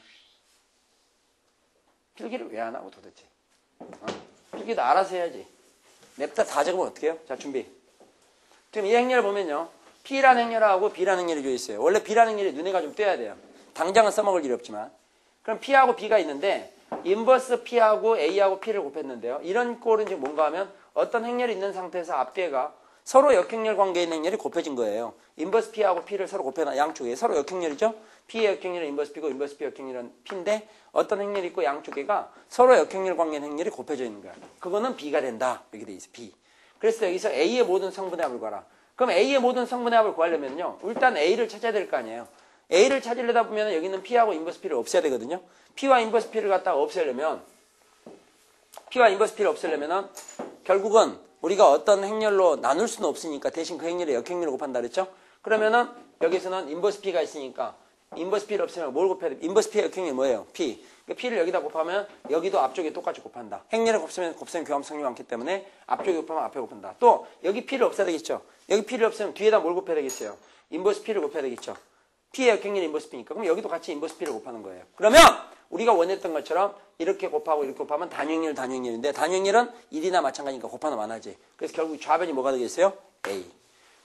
필기를 왜 안 하고 도대체? 필기도 알아서 해야지. 냅다 다 적으면 어떻게 해요? 자, 준비. 지금 이 행렬을 보면요. P라는 행렬하고 B라는 행렬이 주어 있어요. 원래 B라는 행렬이 눈에가 좀 띄어야 돼요. 당장은 써먹을 일이 없지만. 그럼 P하고 B가 있는데 인버스 P하고 A하고 P를 곱했는데요. 이런 꼴은 지금 뭔가 하면 어떤 행렬이 있는 상태에서 앞뒤가 서로 역행렬 관계에 있는 행렬이 곱해진 거예요. 인버스 P하고 P를 서로 곱해놔. 양쪽에 서로 역행렬이죠. P의 역행렬은 인버스 P고 인버스 P 역행렬은 P인데 어떤 행렬이 있고 양쪽에가 서로 역행렬 관계의 행렬이 곱해져 있는 거야. 그거는 B가 된다. 이렇게 돼 있어. B. 그래서 여기서 A의 모든 성분의 합을 구하라. 그럼 A의 모든 성분의 합을 구하려면요. 일단 A를 찾아야 될 거 아니에요. A를 찾으려다 보면 여기 있는 P하고 인버스 P를 없애야 되거든요. P와 인버스 P를 갖다가 없애려면 P와 인버스 P를 없애려면 결국은 우리가 어떤 행렬로 나눌 수는 없으니까 대신 그 행렬에 역행렬을 곱한다 그랬죠? 그러면은 여기서는 인버스 P가 있으니까 인버스 P를 없애면 뭘 곱해야 돼? 인버스 P의 역행렬이 뭐예요? P. 그러니까 P를 여기다 곱하면 여기도 앞쪽에 똑같이 곱한다. 행렬을 곱하면 교함성이 많기 때문에 앞쪽에 곱하면 앞에 곱한다. 또 여기 P를 없애야 되겠죠? 여기 P를 없애면 뒤에다 뭘 곱해야 되겠어요? 인버스 P를 곱해야 되겠죠? P의 역행렬이 인버스 P니까 그럼 여기도 같이 인버스 P를 곱하는 거예요. 그러면 우리가 원했던 것처럼 이렇게 곱하고 이렇게 곱하면 단위행렬인데 단위행렬은 1이나 마찬가지니까 곱하면 안 하지. 그래서 결국 좌변이 뭐가 되겠어요? A.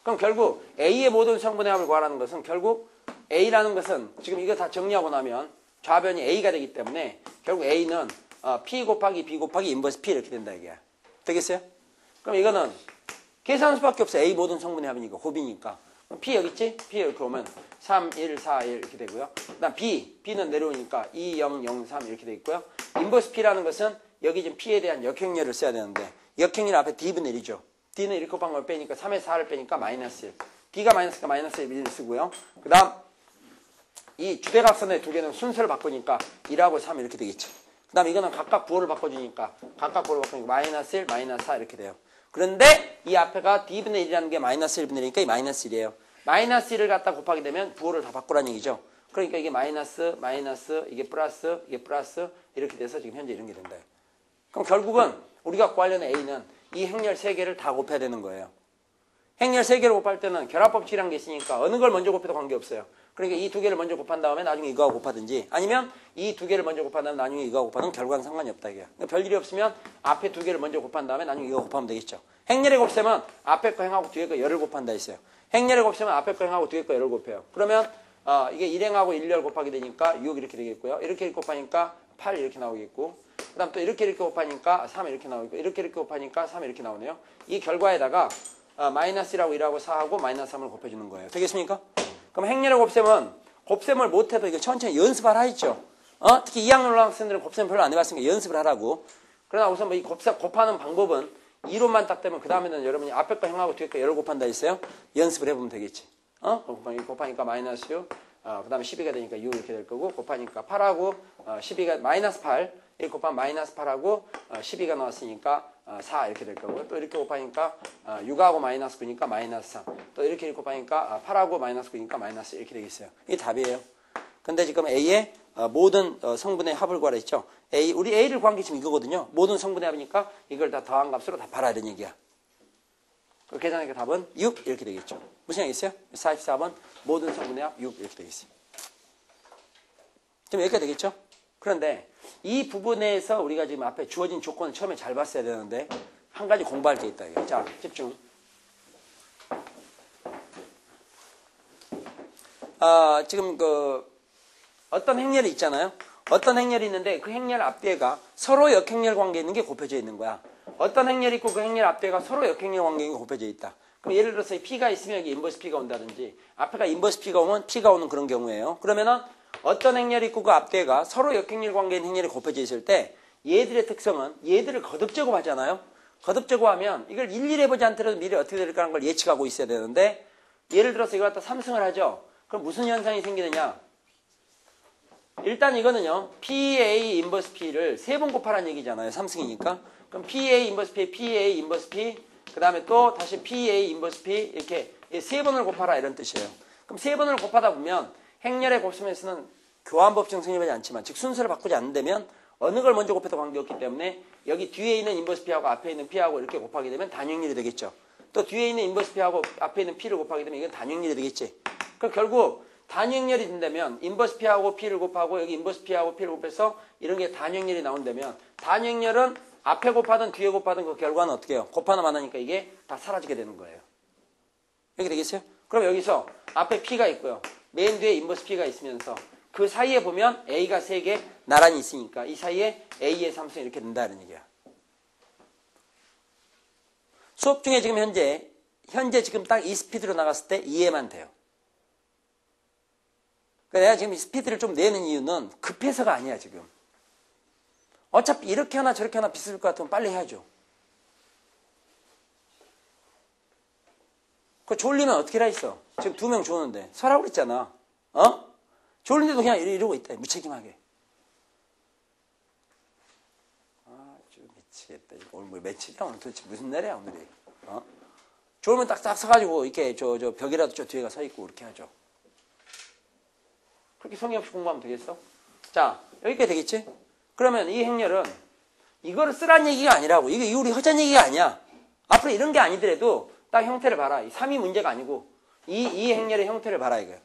그럼 결국 A의 모든 성분의 합을 구하라는 것은 결국 A라는 것은 지금 이거 다 정리하고 나면 좌변이 A가 되기 때문에 결국 A는 P 곱하기 B 곱하기 인버스 P 이렇게 된다 이게. 되겠어요? 그럼 이거는 계산할 수밖에 없어요. A 모든 성분의 합이니까 곱이니까. P 여기 있지? P 이렇게 오면 3, 1, 4, 1 이렇게 되고요. 그 다음 B는 내려오니까 2, 0, 0, 3 이렇게 돼 있고요. 인버스 P라는 것은 여기 지금 P에 대한 역행렬을 써야 되는데 역행렬 앞에 D분의 1이죠. D는 이렇게 곱한 걸 빼니까 3에서 4를 빼니까 마이너스 1. D가 마이너스니까 마이너스 1을 쓰고요. 그 다음 이 주대각선의 두 개는 순서를 바꾸니까 1하고 3 이렇게 되겠죠. 그 다음 이거는 각각 부호를 바꿔주니까 각각 부호를 바꾸니까 마이너스 1, 마이너스 4 이렇게 돼요. 그런데 이 앞에가 D분의 1이라는 게 마이너스 1분의 1이니까 이 마이너스 1이에요. 마이너스 1을 갖다 곱하게 되면 부호를 다 바꾸라는 얘기죠. 그러니까 이게 마이너스, 마이너스, 이게 플러스 이렇게 돼서 지금 현재 이런 게 된다. 그럼 결국은 우리가 구하려는 A는 이 행렬 3개를 다 곱해야 되는 거예요. 행렬 3개를 곱할 때는 결합법칙이라는 게 있으니까 어느 걸 먼저 곱해도 관계없어요. 그러니까 이 2개를 먼저 곱한 다음에 나중에 이거하고 곱하든지 아니면 이 2개를 먼저 곱한 다음에 나중에 이거하고 곱하든 결과는 상관이 없다 이게. 그러니까 별일이 없으면 앞에 2개를 먼저 곱한 다음에 나중에 이거 곱하면 되겠죠. 행렬의 곱셈은 앞에 거 행하고 뒤에 거 열을 곱한다 했어요. 행렬의 곱셈은 앞에 거 행하고 뒤에 거 열을 곱해요. 그러면 이게 1행하고 1열 곱하게 되니까 6 이렇게 되겠고요. 이렇게 곱하니까 8 이렇게 나오겠고 그 다음 또 이렇게 곱하니까 3 이렇게 나오겠고 이렇게 곱하니까 3 이렇게 나오네요. 이 결과에다가 마이너스 1하고 1하고 4하고 마이너스 3을 곱해주는 거예요. 되겠습니까? 그럼 행렬의 곱셈은 곱셈을 못해도 이거 천천히 연습하라 했죠. 특히 2학년 올라학생들은 곱셈 별로 안 해봤으니까 연습을 하라고. 그러나 우선 뭐 이 곱하는 방법은 이론만 딱 되면 그 다음에는 여러분이 앞에 거 행하고 뒤에 거 열을 곱한다 했어요. 연습을 해보면 되겠지. 곱하니까 마이너스 6, 그 다음에 12가 되니까 6 이렇게 될 거고 곱하니까 8하고 12가 마이너스 8 1 곱하면 마이너스 8하고 12가 나왔으니까 4 이렇게 될 거고요. 또 이렇게 곱하니까 6하고 마이너스 9니까 마이너스 3. 또 이렇게 곱하니까 8하고 마이너스 9니까 마이너스 이렇게 되겠어요. 이게 답이에요. 근데 지금 A의 모든 성분의 합을 구하라 했죠. 우리 A를 구한 게 지금 이거거든요. 모든 성분의 합이니까 이걸 다 더한 값으로 다 팔아야 되는 얘기야. 계산하니까 답은 6 이렇게 되겠죠. 무슨 얘기 있어요? 44번 모든 성분의 합 6 이렇게 되겠어요. 좀 여기까지 되겠죠? 그런데 이 부분에서 우리가 지금 앞에 주어진 조건을 처음에 잘 봤어야 되는데 한 가지 공부할 게 있다. 이거. 자, 집중. 지금 어떤 행렬이 있잖아요. 어떤 행렬이 있는데 그 행렬 앞뒤가 서로 역행렬 관계에 있는 게 곱해져 있는 거야. 어떤 행렬이 있고 그 행렬 앞뒤가 서로 역행렬 관계에 있는 게 곱해져 있다. 그럼 예를 들어서 P가 있으면 여기 인버스 P가 온다든지 앞에가 인버스 P가 오면 P가 오는 그런 경우예요. 그러면은 어떤 행렬이 있고 그 앞뒤가 서로 역행렬 관계에 있는 행렬이 곱해져 있을 때 얘들의 특성은 얘들을 거듭 제곱하잖아요. 거듭 제곱하면 이걸 일일이 해보지 않더라도 미래 어떻게 될까 하는 걸 예측하고 있어야 되는데 예를 들어서 이걸 갖다 3승을 하죠. 그럼 무슨 현상이 생기느냐? 일단 이거는요. PA 인버스 P를 3번 곱하라는 얘기잖아요. 3승이니까. 그럼 PA 인버스 P, PA 인버스 P 그 다음에 또 다시 PA 인버스 P 이렇게 3번을 곱하라 이런 뜻이에요. 그럼 3번을 곱하다 보면 행렬의 곱셈에서는 교환법칙 성립하지 않지만 즉 순서를 바꾸지 않는다면 어느 걸 먼저 곱해도 관계없기 때문에 여기 뒤에 있는 인버스 P하고 앞에 있는 P하고 이렇게 곱하게 되면 단행렬이 되겠죠. 또 뒤에 있는 인버스 P하고 앞에 있는 P를 곱하게 되면 이건 단행렬이 되겠지. 그럼 결국 단행렬이 된다면 인버스 P하고 P를 곱하고 여기 인버스 P하고 P를 곱해서 이런 게 단행렬이 나온다면 단행렬은 앞에 곱하든 뒤에 곱하든 그 결과는 어떻게 해요? 곱하나 마나니까 이게 다 사라지게 되는 거예요. 이렇게 되겠어요? 그럼 여기서 앞에 P가 있고요. 맨 뒤에 인버스 P가 있으면서 그 사이에 보면 A가 3개 나란히 있으니까 이 사이에 A의 3승 이렇게 된다는 얘기야. 수업 중에 지금 현재 지금 딱 이 스피드로 나갔을 때 이해만 돼요. 그러니까 내가 지금 이 스피드를 좀 내는 이유는 급해서가 아니야 지금. 어차피 이렇게 하나 저렇게 하나 비슷할 것 같으면 빨리 해야죠. 그 졸리면 어떻게 라 있어? 지금 2명 조는데 서라고 그랬잖아. 졸린데도 그냥 이러고 있다. 무책임하게. 좀 미치겠다. 오늘 뭐 며칠이야? 오늘 도대체 무슨 날이야 오늘이? 졸면 딱딱 서가지고 이렇게 저 벽이라도 저 뒤에가 서 있고 그렇게 하죠. 그렇게 성의 없이 공부하면 되겠어? 자, 여기까지 되겠지? 그러면 이 행렬은 이거를 쓰란 얘기가 아니라고. 이게 우리 허전 얘기가 아니야. 앞으로 이런 게 아니더라도 딱 형태를 봐라. 이 3이 문제가 아니고 이 행렬의 형태를 봐라 이거야.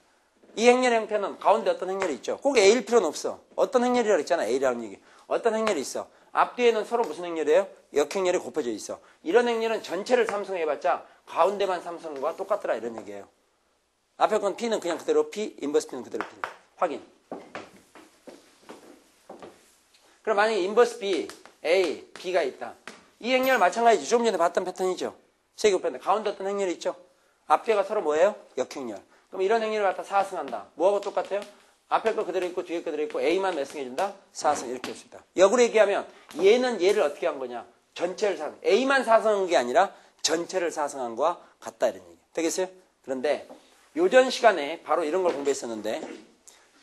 이 행렬의 형태는 가운데 어떤 행렬이 있죠. 꼭 A일 필요는 없어. 어떤 행렬이라고 했잖아. A라는 얘기. 어떤 행렬이 있어. 앞뒤에는 서로 무슨 행렬이에요? 역행렬이 곱해져 있어. 이런 행렬은 전체를 삼성해봤자 가운데만 삼성과 똑같더라 이런 얘기예요. 앞에 건 P는 그냥 그대로 P, 인버스 P는 그대로 P. 확인. 그럼 만약에 인버스 B, A, B가 있다. 이 행렬 마찬가지죠. 조금 전에 봤던 패턴이죠. 세개 곱했는데 가운데 어떤 행렬이 있죠. 앞뒤가 서로 뭐예요? 역행렬. 그럼 이런 행렬을 갖다 4승한다. 뭐하고 똑같아요? 앞에 거 그대로 있고 뒤에 거 그대로 있고 A만 몇 승 해준다? 4승 이렇게 할 수 있다. 역으로 얘기하면 얘는 얘를 어떻게 한 거냐? 전체를 4승. A만 4승한 게 아니라 전체를 4승한 거와 같다 이런 얘기. 되겠어요? 그런데 요전 시간에 바로 이런 걸 공부했었는데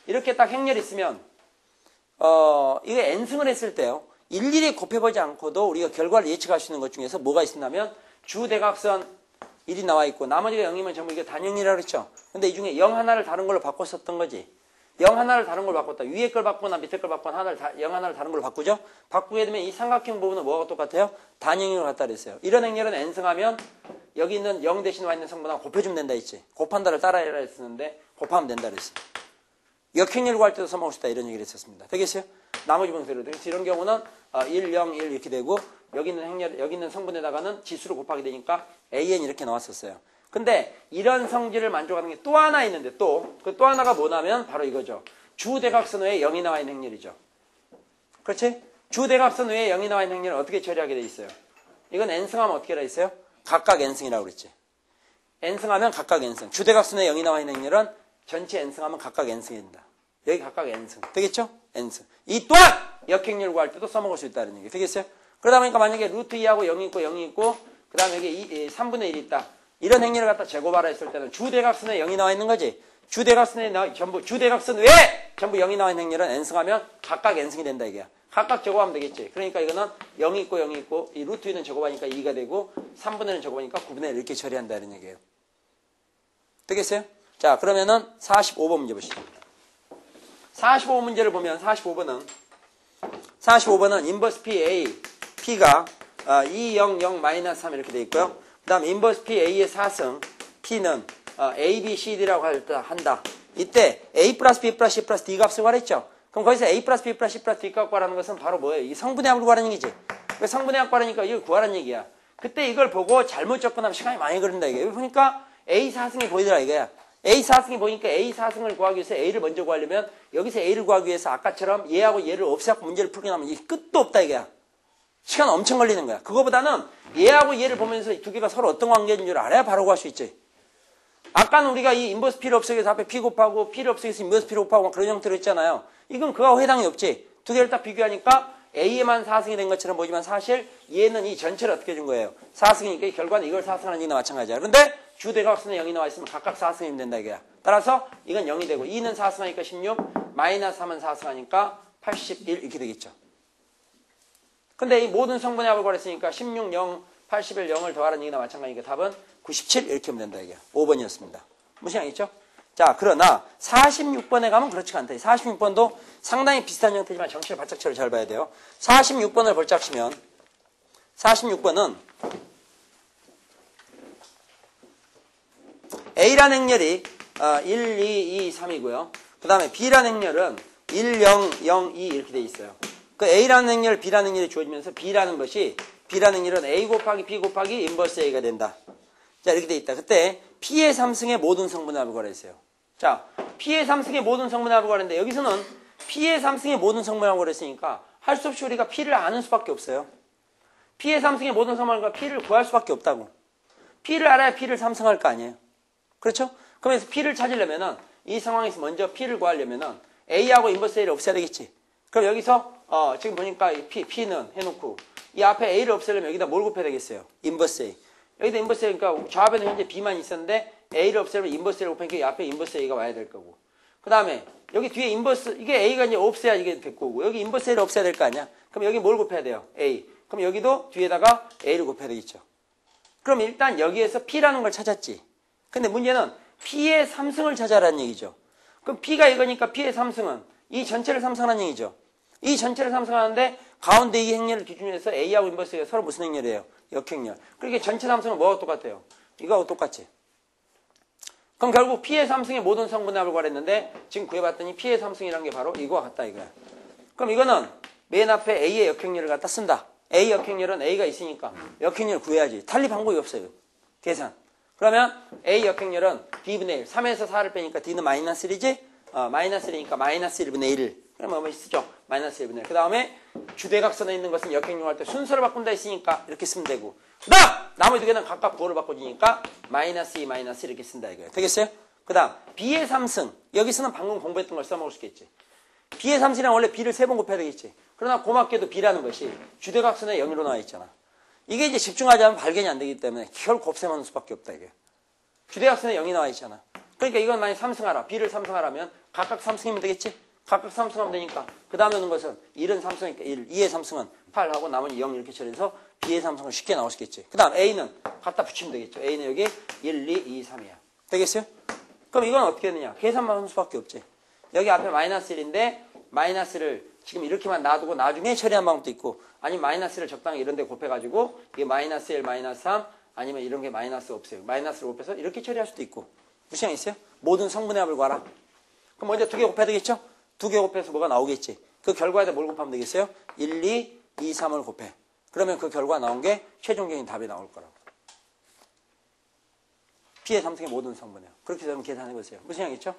이렇게 딱 행렬이 있으면 이거 n승을 했을 때요. 일일이 곱해보지 않고도 우리가 결과를 예측할 수 있는 것 중에서 뭐가 있었냐면 주대각선 1이 나와 있고 나머지가 0이면 전부 이게 단형이라고 그랬죠. 근데 이 중에 0 하나를 다른 걸로 바꿨었던 거지. 0 하나를 다른 걸 바꿨다. 위에 걸 바꾸거나 밑에 걸 바꾸거나 0 하나를 다른 걸 바꾸죠. 바꾸게 되면 이 삼각형 부분은 뭐가 똑같아요? 단영역을 갖다 그랬어요. 이런 행렬은 n승하면 여기 있는 0 대신 와 있는 성분하고 곱해주면 된다 했지. 곱한다를 따라해라 했었는데 곱하면 된다 그랬어. 역행렬 구할 때도 써먹을 수 있다 이런 얘기를 했었습니다. 되겠어요? 나머지 분수대로. 그래서 이런 경우는 1, 0, 1 이렇게 되고 여기 있는 행렬, 여기 있는 성분에다가는 지수를 곱하게 되니까 an 이렇게 나왔었어요. 근데 이런 성질을 만족하는 게 또 하나 있는데 그 또 하나가 뭐냐면 바로 이거죠. 주대각선 외에 0이 나와 있는 행렬이죠. 그렇지? 주대각선 외에 0이 나와 있는 행렬을 어떻게 처리하게 돼 있어요? 이건 n승하면 어떻게 돼 있어요? 각각 n승이라고 그랬지. n승하면 각각 n승. 주대각선 외에 0이 나와 있는 행렬은 전체 n승하면 각각 n승이 된다. 여기 각각 n승. 되겠죠? n승. 이 또한 역행렬 구할 때도 써먹을 수 있다는 얘기. 되겠어요? 그러다 보니까 만약에 루트 2하고 0이 있고 0이 있고 그 다음에 여기 3분의 1이 있다. 이런 행렬을 갖다 제곱하라 했을 때는 주대각선에 0이 나와 있는 거지. 주대각선 외에 전부 0이 나와 있는 행렬은 n승하면 각각 n승이 된다 이게야. 각각 제곱하면 되겠지. 그러니까 이거는 0이 있고 0이 있고 이 루트 2는 제곱하니까 2가 되고 3분의 1은 제곱하니까 9분의 1 이렇게 처리한다 이런 얘기예요. 되겠어요? 자, 그러면은 45번 문제 보시죠. 45번 문제를 보면 45번은 인버스 PA, P가 2, 0, 0, 마이너스 3 이렇게 돼 있고요. 그 다음 인버스 PA의 4승, P는 A, B, C, D라고 한다. 이때 A 플러스 B 플러스 C 플러스 D 값을 구하랬죠. 그럼 거기서 A 플러스 B 플러스 C 플러스 D 값 구하라는 것은 바로 뭐예요? 이 성분의 합을 구하라는 얘기지. 왜 성분의 합 구하라니까 이걸 구하라는 얘기야. 그때 이걸 보고 잘못 접근하면 시간이 많이 걸린다 이게. 보니까 A 4승이 보이더라 이거야. A 4승이 보니까 A 4승을 구하기 위해서 A를 먼저 구하려면 여기서 A를 구하기 위해서 아까처럼 얘하고 얘를 없애고 문제를 풀게 나면 이 끝도 없다 이거야. 시간 엄청 걸리는 거야. 그거보다는 얘하고 얘를 보면서 이 두 개가 서로 어떤 관계인 줄 알아야 바로 구할 수 있지. 아까는 우리가 이 인버스 P를 없애기 위해서 앞에 P 곱하고 P를 없애기 위해서 인버스 P를 곱하고 그런 형태로 했잖아요. 이건 그거하고 해당이 없지. 두 개를 딱 비교하니까 A에만 4승이 된 것처럼 보이지만 사실 얘는 이 전체를 어떻게 준 거예요? 4승이니까 결과는 이걸 4승하는 얘기나 마찬가지야. 그런데 주대각선에 0이 나와 있으면 각각 4승이면 된다 이거야. 따라서 이건 0이 되고 2는 4승하니까 16, 마이너스 3은 4승하니까 81 이렇게 되겠죠. 근데 이 모든 성분의 합을 구했으니까 16, 0, 81, 0을 더하라는 얘기나 마찬가지니까 답은 97 이렇게 하면 된다 이게. 5번이었습니다. 무슨 양이죠? 자, 그러나 46번에 가면 그렇지가 않다. 46번도 상당히 비슷한 형태지만 정치를 바짝 차를 잘 봐야 돼요. 46번을 볼짝 치면 46번은 A라는 행렬이 1, 2, 2, 3이고요. 그 다음에 B라는 행렬은 1, 0, 0, 2 이렇게 돼 있어요. 그 A라는 행렬, B라는 행렬이 주어지면서 B라는 행렬은 A 곱하기 B 곱하기 인버스 A가 된다. 자, 이렇게 돼 있다. 그때 P의 3승의 모든 성분의 합을 구하랬어요. 자, P의 3승의 모든 성분의 합을 구하는데 여기서는 P의 3승의 모든 성분의 합을 구했으니까 할 수 없이 우리가 P를 아는 수밖에 없어요. P의 3승의 모든 성분의 합과 P를 구할 수밖에 없다고. P를 알아야 P를 3승할 거 아니에요. 그렇죠? 그러면서 P를 찾으려면은 이 상황에서 먼저 P를 구하려면은 A하고 인버스 A를 없애야 되겠지. 그럼 여기서 지금 보니까 이 P는 해놓고 이 앞에 A를 없애려면 여기다 뭘 곱해야 되겠어요? 인버스 A. 여기다 인버스 A, 그러니까 좌변에 현재 B만 있었는데 A를 없애려면 인버스 A를 곱하니까 이 앞에 인버스 A가 와야 될 거고. 그 다음에 여기 뒤에 인버스, 이게 A가 이제 없애야 이게 될 거고. 여기 인버스 A를 없애야 될 거 아니야? 그럼 여기 뭘 곱해야 돼요? A. 그럼 여기도 뒤에다가 A를 곱해야 되겠죠. 그럼 일단 여기에서 P라는 걸 찾았지. 근데 문제는 P의 3승을 찾아라는 얘기죠. 그럼 P가 이거니까 P의 3승은 이 전체를 3승하는 얘기죠. 이 전체를 3승하는데 가운데 이 행렬을 기준으로 해서 A하고 인버스가 서로 무슨 행렬이에요? 역행렬. 그러니까 전체 3승은 뭐하고 똑같아요? 이거하고 똑같지. 그럼 결국 P의 3승의 모든 성분의 합을 구하랬는데 지금 구해봤더니 P의 3승이라는 게 바로 이거와 같다 이거야. 그럼 이거는 맨 앞에 A의 역행렬을 갖다 쓴다. A 역행렬은 A가 있으니까 역행렬 구해야지. 탈리 방법이 없어요. 계산. 그러면 A 역행렬은 D분의 1. 3에서 4를 빼니까 D는 마이너스 1이지? 마이너스 1이니까 마이너스 1분의 1. 그러면 뭐 쓰죠? 마이너스 1분의 1. 그 다음에 주대각선에 있는 것은 역행렬 할 때 순서를 바꾼다 했으니까 이렇게 쓰면 되고. 그 다음! 나머지 두 개는 각각 부호를 바꿔주니까 마이너스 2, 마이너스 1 이렇게 쓴다 이거예요. 되겠어요? 그 다음 B의 3승. 여기서는 방금 공부했던 걸 써먹을 수 있겠지. B의 3승이랑 원래 B를 3번 곱해야 되겠지. 그러나 고맙게도 B라는 것이 주대각선에 0으로 나와 있잖아. 이게 이제 집중하지 않으면 발견이 안 되기 때문에 결국 곱셈하는 수밖에 없다 이게. 주대각선에 0이 나와 있잖아. 그러니까 이건 만약 3승하라. B를 3승하라면 각각 3승이면 되겠지? 각각 3승하면 되니까 그 다음에 오는 것은 1은 3승이니까 1, 2의 3승은 8하고 나머지 0 이렇게 처리해서 B의 3승은 쉽게 나올 수 있겠지. 그 다음 A는 갖다 붙이면 되겠죠. A는 여기 1, 2, 2, 3이야. 되겠어요? 그럼 이건 어떻게 되느냐? 계산만 하는 수밖에 없지. 여기 앞에 마이너스 1인데 마이너스를 지금 이렇게만 놔두고 나중에 처리한 방법도 있고 아니면 마이너스를 적당히 이런 데 곱해가지고 이게 마이너스 1, 마이너스 3 아니면 이런 게 마이너스 없어요. 마이너스를 곱해서 이렇게 처리할 수도 있고 무시한 있어요? 모든 성분의 합을 구하라. 그럼 먼저 2개 곱해야 되겠죠? 2개 곱해서 뭐가 나오겠지. 그 결과에다 뭘 곱하면 되겠어요? 1, 2, 2, 3을 곱해. 그러면 그 결과 나온 게 최종적인 답이 나올 거라고. P의 삼성의 모든 성분이에요. 그렇게 되면 계산해보세요. 무슨 양이죠?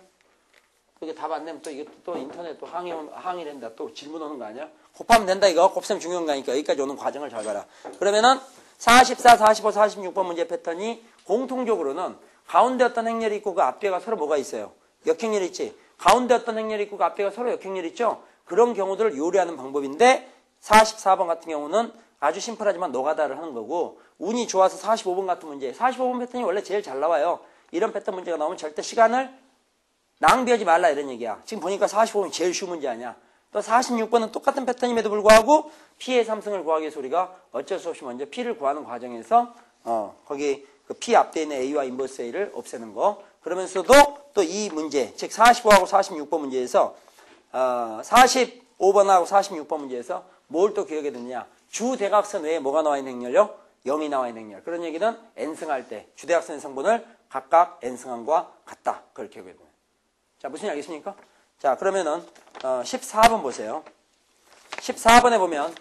그게 답 안 내면 또 이것도 또 인터넷 또 항의를 한다. 또 질문 오는 거 아니야? 곱하면 된다 이거. 곱셈 중요한 거니까 여기까지 오는 과정을 잘 봐라. 그러면은 44, 45, 46번 문제 패턴이 공통적으로는 가운데 어떤 행렬이 있고 그 앞뒤가 서로 뭐가 있어요? 역행렬이 있지. 가운데 어떤 행렬이 있고 그 앞뒤가 서로 역행렬이 있죠. 그런 경우들을 요리하는 방법인데 44번 같은 경우는 아주 심플하지만 노가다를 하는 거고 운이 좋아서 45번 같은 문제 45번 패턴이 원래 제일 잘 나와요. 이런 패턴 문제가 나오면 절대 시간을 낭비하지 말라 이런 얘기야. 지금 보니까 45번이 제일 쉬운 문제 아니야. 또 46번은 똑같은 패턴임에도 불구하고 P의 삼성을 구하기 위해서 우리가 어쩔 수 없이 먼저 P를 구하는 과정에서 거기 그 P 앞에 있는 A와 인버스 A를 없애는 거. 그러면서도 또 이 문제 즉 45하고 46번 문제에서 45번하고 46번 문제에서 뭘 또 기억해야 되느냐. 주대각선 외에 뭐가 나와 있는 행렬요? 0이 나와 있는 행렬. 그런 얘기는 n승할 때 주대각선의 성분을 각각 n승함과 같다. 그걸 기억해야 돼요. 자, 무슨 알겠습니까? 자, 그러면은 14번 보세요. 14번에 보면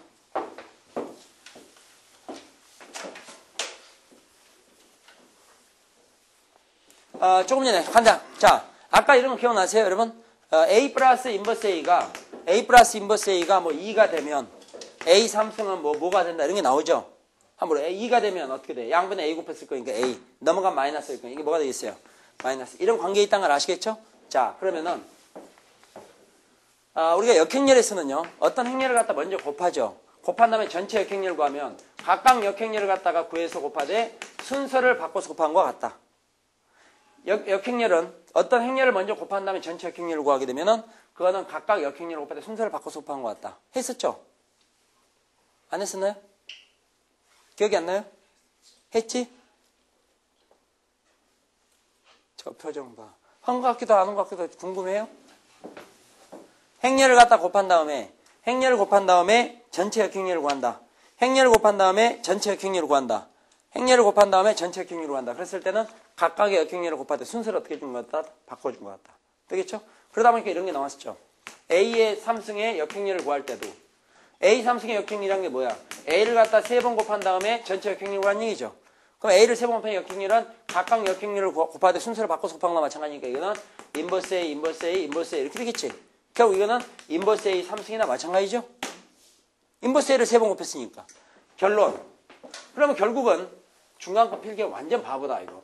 조금 전에 간다. 자, 아까 이런 거 기억나세요, 여러분? A 플러스 인버스 A가 뭐 2가 되면 A 삼승은 뭐가 된다 이런 게 나오죠. 함부로 2가 되면 어떻게 돼? 양분의 A 곱했을 거니까 A 넘어간 마이너스일 거니까 이게 뭐가 되겠어요? 마이너스. 이런 관계에 있다는 걸 아시겠죠? 자, 그러면은 우리가 역행렬에서는요 어떤 행렬을 갖다 먼저 곱하죠. 곱한 다음에 전체 역행렬 구하면 각각 역행렬을 갖다가 구해서 곱하되 순서를 바꿔서 곱한 것 같다. 역행렬은 어떤 행렬을 먼저 곱한 다음에 전체 역행렬을 구하게 되면은 그거는 각각 역행렬을 곱하되 순서를 바꿔서 곱한 것 같다. 했었죠? 안 했었나요? 기억이 안 나요? 했지? 저 표정 봐. 한 것 같기도 안 한 것 같기도 하고 궁금해요? 행렬을 갖다 곱한 다음에 전체 역행렬을 구한다. 행렬을 곱한 다음에 전체 역행렬을 구한다. 행렬을 곱한 다음에 전체 역행렬을 구한다. 그랬을 때는 각각의 역행렬을 곱할 때 순서를 어떻게 준 것 같다? 바꿔준 것 같다. 되겠죠? 그러다 보니까 이런 게 나왔었죠. A의 삼승의 역행렬을 구할 때도 A 삼승의 역행렬이란 게 뭐야? A를 갖다 3번 곱한 다음에 전체 역행렬을 구한 얘기죠. 그럼 A를 3번 곱한 역행렬은 각각 역행렬을 곱할 때 순서를 바꿔서 곱한 거나 마찬가지니까 이거는 인버스 A, 인버스 A, 인버스 A 이렇게 되겠지. 결국 이거는 인버스 A 삼승이나 마찬가지죠. 인버스 A를 3번 곱했으니까. 결론. 그러면 결국은 중간급 필기 완전 바보다 이거.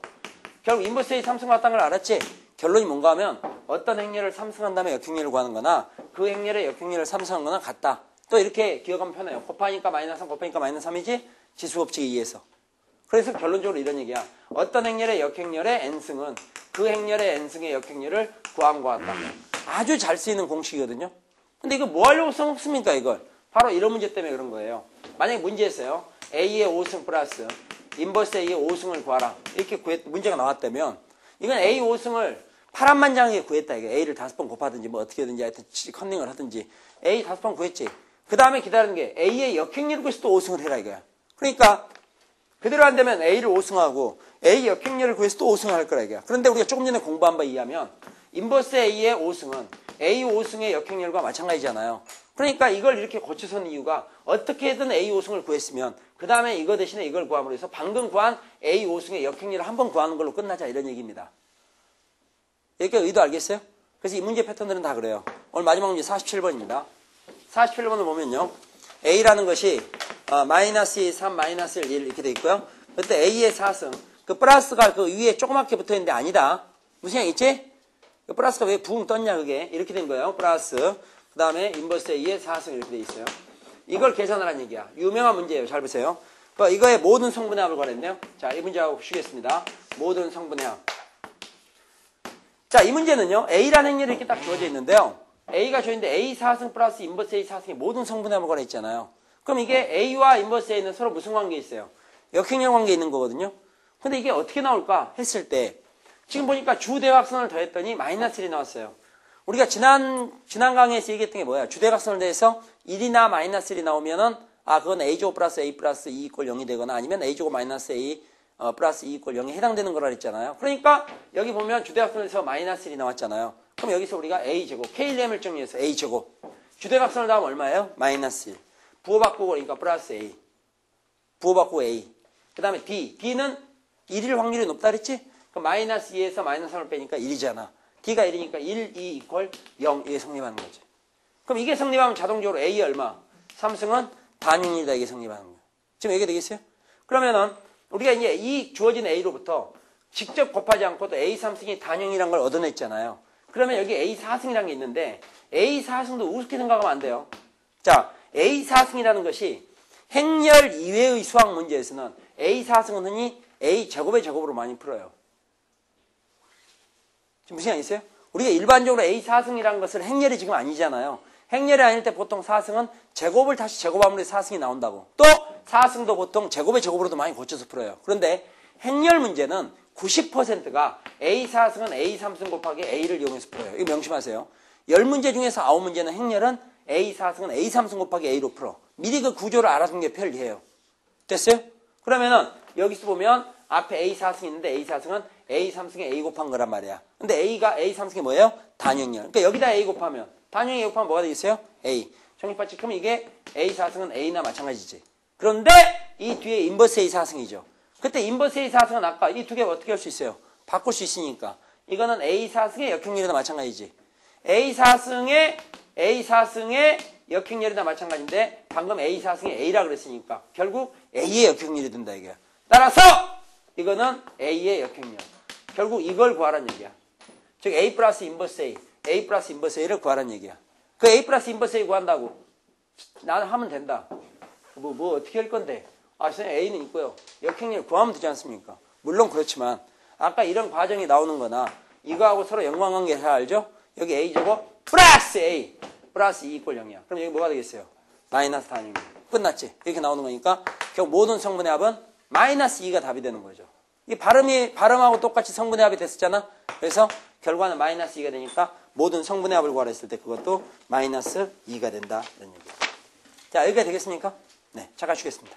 결국 인버스 A 삼승 같다는 걸 알았지? 결론이 뭔가 하면 어떤 행렬을 삼승한 다음에 역행렬을 구하는 거나 그 행렬의 역행렬을 삼승한 거나 같다. 또 이렇게 기억하면 편해요. 곱하니까 마이너스 3, 곱하니까 마이너스 3이지? 지수법칙에 의해서. 그래서 결론적으로 이런 얘기야. 어떤 행렬의 역행렬의 n승은 그 행렬의 n승의 역행렬을 구한 것 같다. 아주 잘 쓰이는 공식이거든요. 근데 이거 뭐 하려고 써먹습니까 이걸? 바로 이런 문제 때문에 그런 거예요. 만약에 문제에서요. A의 5승 플러스 인버스 A의 5승을 구하라. 이렇게 문제가 나왔다면 이건 A 5승을 파란만장하게 구했다. 이게 A를 5번 곱하든지 뭐 어떻게든지 하여튼 컨닝을 하든지 A 5번 구했지. 그 다음에 기다리는 게 A의 역행렬을 구해서 또 5승을 해라 이거야. 그러니까 그대로 안 되면 A를 5승하고 A 역행렬을 구해서 또 5승을 할 거라 이거야. 그런데 우리가 조금 전에 공부한 바 이해하면 인버스 A의 5승은 A 5승의 역행렬과 마찬가지잖아요. 그러니까 이걸 이렇게 고쳐서는 이유가 어떻게든 A 5승을 구했으면 그 다음에 이거 대신에 이걸 구함으로 해서 방금 구한 A 5승의 역행렬을 한 번 구하는 걸로 끝나자 이런 얘기입니다. 여기까지 의도 알겠어요? 그래서 이 문제 패턴들은 다 그래요. 오늘 마지막 문제 47번입니다. 47번을 보면요. A라는 것이 마이너스 2, 3, 마이너스 1 이렇게 돼 있고요. 그때 A의 4승 그 플러스가 그 위에 조그맣게 붙어 있는데 아니다. 무슨 양 있지? 그 플러스가 왜 붕 떴냐 그게 이렇게 된 거예요. 플러스 그 다음에 인버스 A의 4승 이렇게 돼 있어요. 이걸 계산하라는 얘기야. 유명한 문제예요. 잘 보세요. 이거의 모든 성분의 합을 구하랬네요. 자, 이 문제하고 쉬겠습니다. 모든 성분의 합. 자, 이 문제는요. A라는 행렬이 이렇게 딱 주어져 있는데요. A가 주어있는데 A 4승 플러스 인버스 A 4승이 모든 성분의 합을 구하라 했잖아요. 그럼 이게 A와 인버스 A는 서로 무슨 관계에 있어요? 역행렬 관계에 있는 거거든요. 근데 이게 어떻게 나올까 했을 때 지금 보니까 주대각선을 더했더니 마이너스 1이 나왔어요. 우리가 지난 강의에서 얘기했던 게 뭐야? 주대각선을 대해서 1이나 마이너스 1이 나오면은, 그건 A제곱 플러스 A 플러스 2 이꼴 0이 되거나 아니면 A제곱 마이너스 A 플러스 2 이꼴 0에 해당되는 거라 그랬잖아요. 그러니까 여기 보면 주대각선에서 마이너스 1이 나왔잖아요. 그럼 여기서 우리가 A제곱, K1을 정리해서 A제곱. 주대각선을 다음 얼마예요? 마이너스 1. 부호 바꾸고 그러니까 플러스 A. 부호 바꾸고 A. 그 다음에 B. B는 1일 확률이 높다 그랬지? 그럼 마이너스 2에서 마이너스 3을 빼니까 1이잖아. D가 1이니까 1, 2 이퀄 0. 이게 성립하는 거지. 그럼 이게 성립하면 자동적으로 A 얼마? 삼승은 단윤이다. 이게 성립하는 거야. 지금 얘기 되겠어요? 그러면은 우리가 이제 이 주어진 A로부터 직접 곱하지 않고도 A 3승이 단윤이란 걸 얻어냈잖아요. 그러면 여기 A 4승이라는 게 있는데 A 4승도 우습게 생각하면 안 돼요. 자, A 4승이라는 것이 행렬 이외의 수학 문제에서는 A 4승은 흔히 A 제곱의 제곱으로 많이 풀어요. 지금 무슨 얘기 있어요? 우리가 일반적으로 A 4승이라는 것을 행렬이 지금 아니잖아요. 행렬이 아닐 때 보통 4승은 제곱을 다시 제곱하면 4승이 나온다고. 또 4승도 보통 제곱의 제곱으로도 많이 고쳐서 풀어요. 그런데 행렬 문제는 90%가 A 4승은 A 3승 곱하기 A를 이용해서 풀어요. 이거 명심하세요. 10문제 중에서 9문제는 행렬은 A 4승은 A 3승 곱하기 A로 풀어. 미리 그 구조를 알아두는 게 편리해요. 됐어요? 그러면은 여기서 보면 앞에 A 4승이 있는데 A 4승은 A 3승에 A 곱한 거란 말이야. 근데 A가 A 3승이 뭐예요? 단연열. 그러니까 여기다 A 곱하면 단연이 A 곱하면 뭐가 되겠어요? A. 정립받지? 그럼 이게 A 4승은 A나 마찬가지지. 그런데 이 뒤에 인버스 A 4승이죠. 그때 인버스 A 4승은 아까 이 두 개 어떻게 할 수 있어요? 바꿀 수 있으니까. 이거는 A 4승의 역행렬이나 마찬가지지. A 4승의 역행렬이나 마찬가지인데 방금 A 4승이 A라 그랬으니까 결국 A의 역행렬이 된다 이게. 따라서 이거는 A의 역행렬. 결국 이걸 구하라는 얘기야. 즉 A 플러스 인버스 A, A 플러스 인버스 A를 구하라는 얘기야. 그 A 플러스 인버스 A 구한다고 나는 하면 된다. 뭐 어떻게 할 건데? 선생님 A는 있고요. 역행렬 구하면 되지 않습니까? 물론 그렇지만 아까 이런 과정이 나오는 거나 이거하고 서로 연관관계를 알죠? 여기 A제곱 플러스 A 플러스 2 이꼴 0이야. 그럼 여기 뭐가 되겠어요? 마이너스 단위입니다. 끝났지? 이렇게 나오는 거니까 결국 모든 성분의 합은 마이너스 2가 답이 되는 거죠. 이 발음하고 똑같이 성분의 합이 됐었잖아. 그래서 결과는 마이너스 2가 되니까 모든 성분의 합을 구하라 했을 때 그것도 마이너스 2가 된다. 이런 얘기예요. 자, 여기가 되겠습니까? 네, 잠깐 쉬겠습니다.